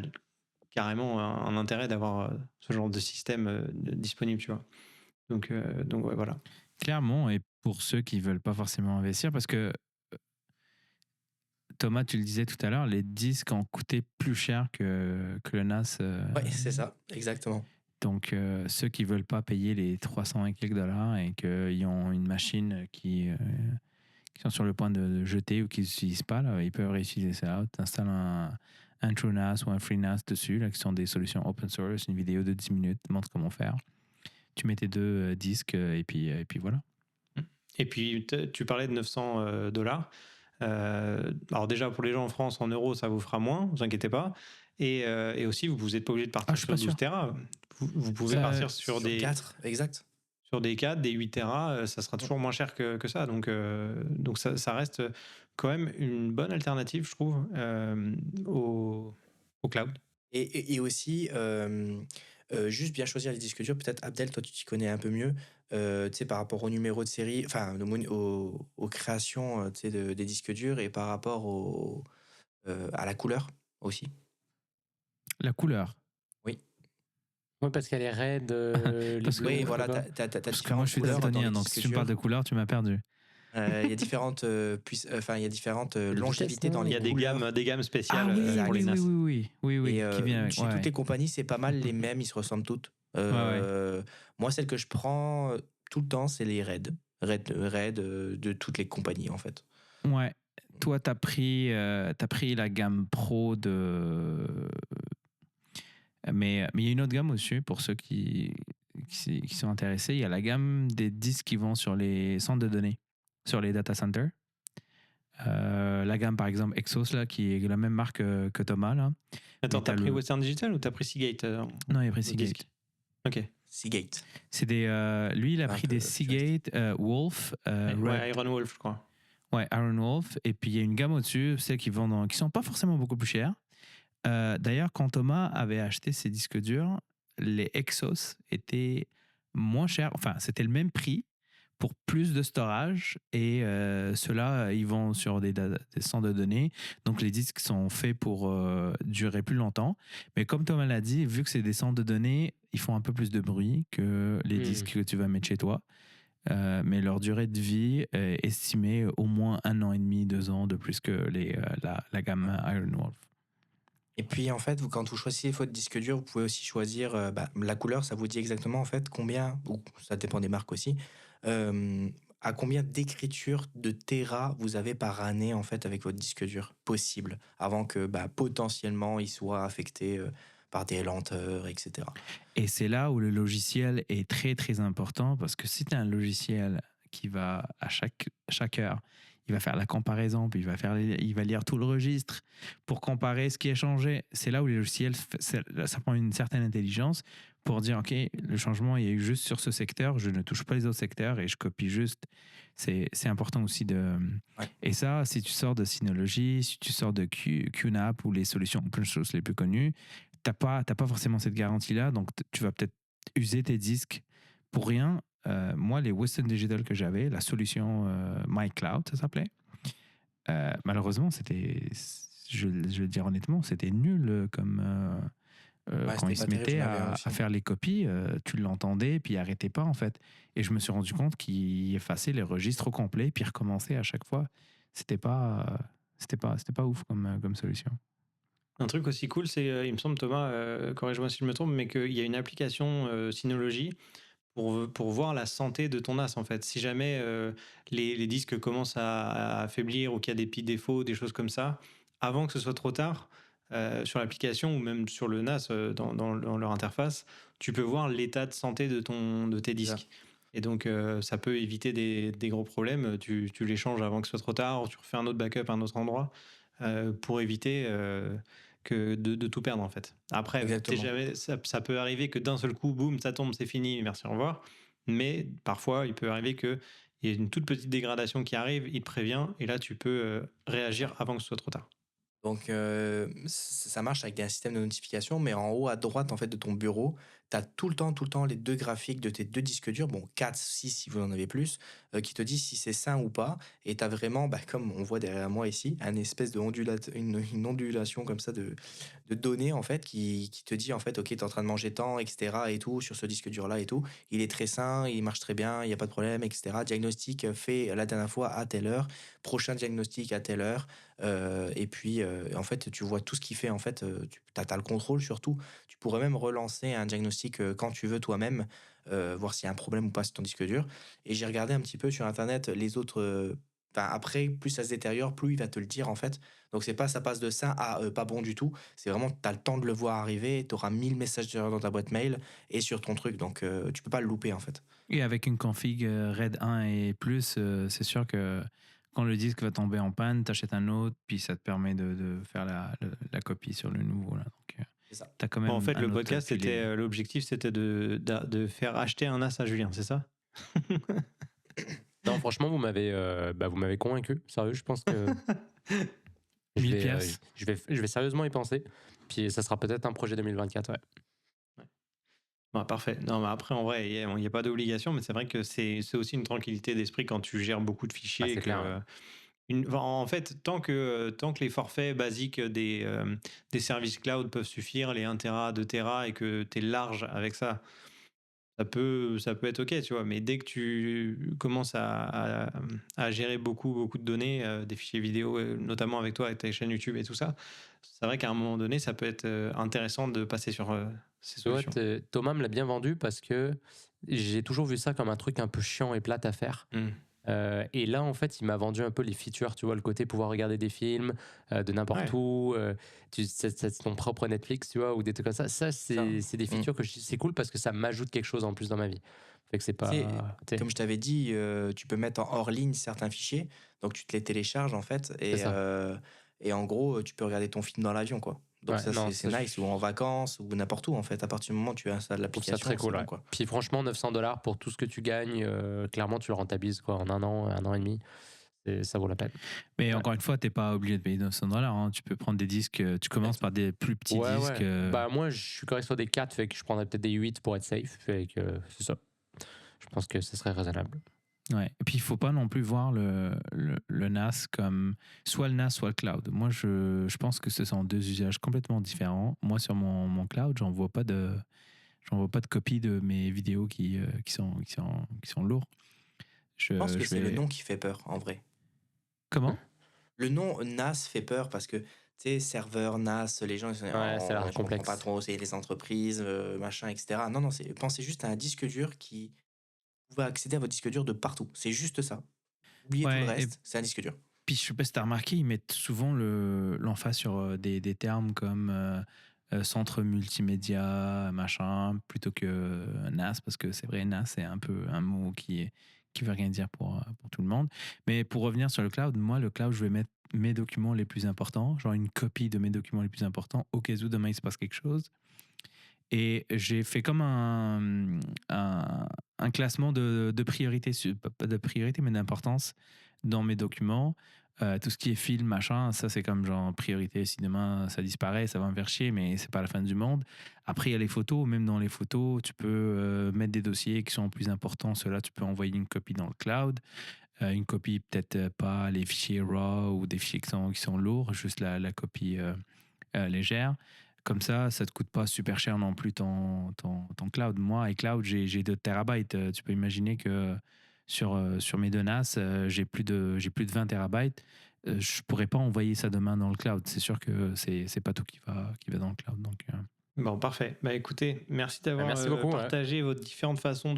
carrément un intérêt d'avoir ce genre de système disponible, tu vois. Donc ouais, voilà. Clairement, et pour ceux qui veulent pas forcément investir, parce que Thomas, tu le disais tout à l'heure, les disques ont coûté plus cher que le NAS. Ouais, c'est ça, exactement. Donc, ceux qui veulent pas payer les 300 et quelques dollars et qu'ils ont une machine qui sont sur le point de jeter ou qu'ils n'utilisent pas, là, ils peuvent réutiliser ça. Tu installes un TrueNAS ou un FreeNAS dessus, là, qui sont des solutions open source, une vidéo de 10 minutes montre comment faire. Tu mets tes deux disques et puis voilà. Et puis, tu parlais de 900 dollars. Alors déjà, pour les gens en France, en euros, ça vous fera moins, ne vous inquiétez pas. Et aussi, vous n'êtes pas obligé de partir je suis sur pas 12 sûr. Tera. Vous pouvez Ça, partir sur des 4, exact. sur des 4, des 8 Tera, ça sera toujours moins cher que ça. Donc ça reste quand même une bonne alternative, je trouve, au cloud. Et aussi, juste bien choisir les disques durs. Peut-être, Abdel, toi, tu t'y connais un peu mieux. Tu sais, par rapport au numéro de série, enfin, aux créations tu sais, des disques durs et par rapport à la couleur aussi. la couleur. Oui. Oui, parce qu'elle est raide, les Parce que- bleus, Oui, je sais voilà, pas. t'as Parce que moi, différentes je suis couleurs dans les daltonien, donc disques si tu me parles de durs. couleur, tu m'as perdu. Il y a différentes, il y a différentes longévités vitesses, dans non les Il y a couleurs. des gammes spéciales Ah oui, pour les NAS. oui, Et qui vient avec. chez Ouais, toutes les compagnies, c'est pas mal les mêmes, ils se ressemblent toutes. ouais. Moi, celle que je prends tout le temps, c'est les Red. Red de toutes les compagnies, en fait. Ouais. Toi, t'as pris la gamme Pro de. Mais il y a une autre gamme aussi pour ceux qui sont intéressés. Il y a la gamme des disques qui vont sur les centres de données, sur les data centers. La gamme, par exemple, Exos, là, qui est la même marque que Thomas. Là. Attends, Mais t'as t'as pris le- Western Digital ou t'as pris Seagate Non, il a pris au disque Seagate. Ok. Seagate. C'est des, lui, il a Un pris peu des futuriste. Seagate Wolf Ouais, Red. Iron Wolf, je crois. Ouais, Iron Wolf. Et puis il y a une gamme au-dessus, celles qui vendent, qui sont pas forcément beaucoup plus chères. D'ailleurs, quand Thomas avait acheté ses disques durs, les Exos étaient moins chers. Enfin, c'était le même prix pour plus de storage. Et ceux-là, ils vont sur des centres de données. Donc, les disques sont faits pour durer plus longtemps. Mais comme Thomas l'a dit, vu que c'est des centres de données, ils font un peu plus de bruit que les disques que tu vas mettre chez toi. Mais leur durée de vie est estimée au moins 1 an et demi, 2 ans de plus que la gamme Iron Wolf. Et puis en fait, quand vous choisissez votre disque dur, vous pouvez aussi choisir la couleur, ça vous dit exactement en fait combien, ou ça dépend des marques aussi, euh, à combien d'écriture de Tera vous avez par année en fait avec votre disque dur possible, avant que potentiellement il soit affecté par des lenteurs, etc. Et c'est là où le logiciel est très très important parce que si tu as un logiciel qui va à chaque heure, il va faire la comparaison, puis il va lire tout le registre pour comparer ce qui est changé. C'est là où les logiciels, ça prend une certaine intelligence pour dire, OK, le changement, il y a eu juste sur ce secteur, je ne touche pas les autres secteurs et je copie juste. C'est important aussi de... Ouais. Et ça, si tu sors de Synology, si tu sors de QNAP ou les solutions open source les plus connues, t'as pas forcément cette garantie-là, donc tu vas peut-être user tes disques pour rien. Moi, les Western Digital que j'avais, la solution MyCloud, ça s'appelait, malheureusement, je vais le dire honnêtement, c'était nul comme quand c'était il se pas terrible, mettait j'en avais un à aussi. faire les copies, tu l'entendais, puis il arrêtait pas en fait. Et je me suis rendu compte qu'il effaçait les registres au complet, puis recommençait à chaque fois. C'était pas ouf comme solution. Un truc aussi cool, c'est, il me semble, Thomas, corrige-moi si je me trompe, mais qu'il y a une application Synology pour voir la santé de ton NAS, en fait. Si jamais les disques commencent à affaiblir ou qu'il y a des petits défauts, des choses comme ça, avant que ce soit trop tard, sur l'application ou même sur le NAS, dans leur interface, tu peux voir l'état de santé de tes disques. Et donc, ça peut éviter des gros problèmes. Tu les changes avant que ce soit trop tard, ou tu refais un autre backup à un autre endroit pour éviter de tout perdre, en fait. Après, Exactement. jamais, ça peut arriver que d'un seul coup, boum, ça tombe, c'est fini, merci, au revoir. Mais parfois, il peut arriver qu'il y ait une toute petite dégradation qui arrive, il te prévient, et là, tu peux réagir avant que ce soit trop tard. Donc, ça marche avec un système de notification, mais en haut à droite en fait de ton bureau, tu as tout le temps les deux graphiques de tes deux disques durs, bon 4, 6 si vous en avez plus, qui te disent si c'est sain ou pas. Et tu as vraiment, comme on voit derrière moi ici, une espèce de une ondulation comme ça de données en fait qui te dit en fait, ok, tu es en train de manger tant, etc. et tout, sur ce disque dur là et tout. Il est très sain, il marche très bien, il n'y a pas de problème, etc. Diagnostic fait la dernière fois à telle heure, prochain diagnostic à telle heure. Et puis, en fait, tu vois tout ce qu'il fait. En fait, tu as le contrôle sur tout. Tu pourrais même relancer un diagnostic quand tu veux toi-même, voir s'il y a un problème ou pas sur ton disque dur. Et j'ai regardé un petit peu sur Internet les autres. Après, plus ça se détériore, plus il va te le dire en fait. Donc, c'est pas ça passe de ça à pas bon du tout. C'est vraiment, tu as le temps de le voir arriver. Tu auras 1000 messages d'erreur dans ta boîte mail et sur ton truc. Donc, tu peux pas le louper en fait. Et avec une config RAID 1 et plus, c'est sûr que quand le disque va tomber en panne, tu achètes un autre, puis ça te permet de faire la copie sur le nouveau. Là. Donc, C'est ça. t'as quand même En fait, un le autre podcast, pilier. l'objectif, c'était de faire acheter un NAS à Julien, c'est ça? Non, franchement, vous m'avez convaincu. Sérieux, je pense que je 1000 vais, pièces. je vais sérieusement y penser. Puis ça sera peut-être un projet 2024, ouais. Ouais, parfait. Non, mais après, en vrai, il n'y a pas d'obligation, mais c'est vrai que c'est aussi une tranquillité d'esprit quand tu gères beaucoup de fichiers. Ah, c'est et clair, que, ouais. en fait, tant que les forfaits basiques des services cloud peuvent suffire, les 1 Tera, 2 Tera, et que tu es large avec ça, ça peut être OK, tu vois. Mais dès que tu commences à gérer beaucoup de données, des fichiers vidéo, notamment avec toi, avec ta chaîne YouTube et tout ça, c'est vrai qu'à un moment donné, ça peut être intéressant de passer sur ces Tu vois, solutions. Thomas me l'a bien vendu parce que j'ai toujours vu ça comme un truc un peu chiant et plate à faire. Mm. Et là, en fait, il m'a vendu un peu les features, tu vois, le côté pouvoir regarder des films de n'importe Ouais. où, c'est ton propre Netflix, tu vois, ou des trucs comme ça. Ça, c'est des features que c'est cool parce que ça m'ajoute quelque chose en plus dans ma vie. Fait que c'est Tu sais, pas. t'sais, comme je t'avais dit, tu peux mettre en hors ligne certains fichiers, donc tu te les télécharges en fait, c'est ça. et en gros, tu peux regarder ton film dans l'avion, quoi. Donc Ouais, ça, non, c'est nice, ou en vacances, ou n'importe où en fait. À partir du moment où tu installes je trouve ça l'application, très c'est cool, bon, ouais. quoi. Puis franchement, $900 pour tout ce que tu gagnes, clairement, tu le rentabilises quoi, en un an et demi. ça vaut la peine. Mais encore une fois, t'es pas obligé de payer 900 $. Hein. Tu peux prendre des disques. Tu commences par des plus petits disques. Bah, moi, je suis correct sur des 4, fait que je prendrais peut-être des 8 pour être safe. Fait que c'est ça. Je pense que ce serait raisonnable. Ouais. Et puis, il faut pas non plus voir le NAS comme soit le NAS, soit le cloud. Moi, je pense que ce sont deux usages complètement différents. Moi, sur mon cloud, j'en vois pas de copie de mes vidéos qui sont lourds. Je pense que c'est le nom qui fait peur, en vrai. Comment? Le nom NAS fait peur parce que, tu sais, serveur, NAS, les gens, ils sont Ouais, ça a l'air je comprends complexe. pas trop, c'est les entreprises, machin, etc. Non, pensez juste à un disque dur qui pouvait accéder à votre disque dur de partout. C'est juste ça. Oubliez tout le reste, c'est un disque dur. Puis je sais pas si t'as remarqué, ils mettent souvent l'emphase sur des termes comme centre multimédia, machin, plutôt que NAS, parce que c'est vrai, NAS, c'est un peu un mot qui veut rien dire pour tout le monde. Mais pour revenir sur le cloud, moi, le cloud, je vais mettre mes documents les plus importants, genre une copie de mes documents les plus importants, au cas où demain il se passe quelque chose. Et j'ai fait comme un classement de priorité, pas de priorité, mais d'importance dans mes documents. Tout ce qui est film, machin, ça c'est comme genre priorité. Si demain ça disparaît, ça va me faire chier, mais c'est pas la fin du monde. Après, il y a les photos. Même dans les photos, tu peux mettre des dossiers qui sont plus importants. Ceux-là, tu peux envoyer une copie dans le cloud. Une copie, peut-être pas les fichiers RAW ou des fichiers qui sont lourds, juste la copie légère. Comme ça te coûte pas super cher non plus ton cloud. Moi, iCloud, j'ai 2 terabytes. Tu peux imaginer que sur mes deux NAS, j'ai plus de 20 terabytes. Je pourrais pas envoyer ça demain dans le cloud. C'est sûr que c'est pas tout qui va dans le cloud. Donc, Bon, parfait. Bah écoutez, merci d'avoir Merci beaucoup, partagé vos différentes façons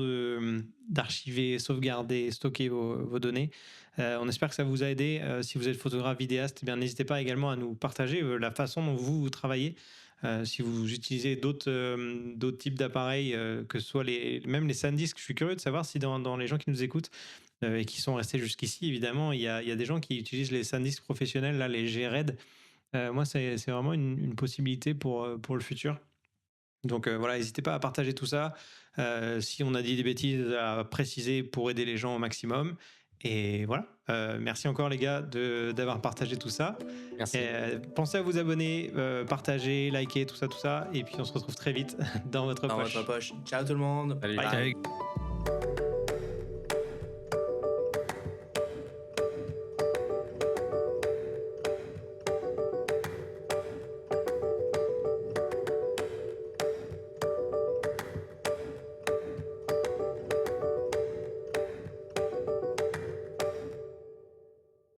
d'archiver, sauvegarder, stocker vos données. On espère que ça vous a aidé. Si vous êtes photographe, vidéaste, eh bien n'hésitez pas également à nous partager la façon dont vous travaillez. Si vous utilisez d'autres types d'appareils, que ce soit même les SanDisk, je suis curieux de savoir si dans les gens qui nous écoutent et qui sont restés jusqu'ici, évidemment, il y a des gens qui utilisent les SanDisk professionnels, là, les G-Red. Moi, c'est vraiment une possibilité pour le futur. Donc voilà, n'hésitez pas à partager tout ça. Si on a dit des bêtises, à préciser pour aider les gens au maximum. Et voilà, merci encore les gars d'avoir partagé tout ça. Merci. Pensez à vous abonner, partager, liker, tout ça. Et puis on se retrouve très vite dans votre poche. Ciao tout le monde. Salut. Bye. Salut.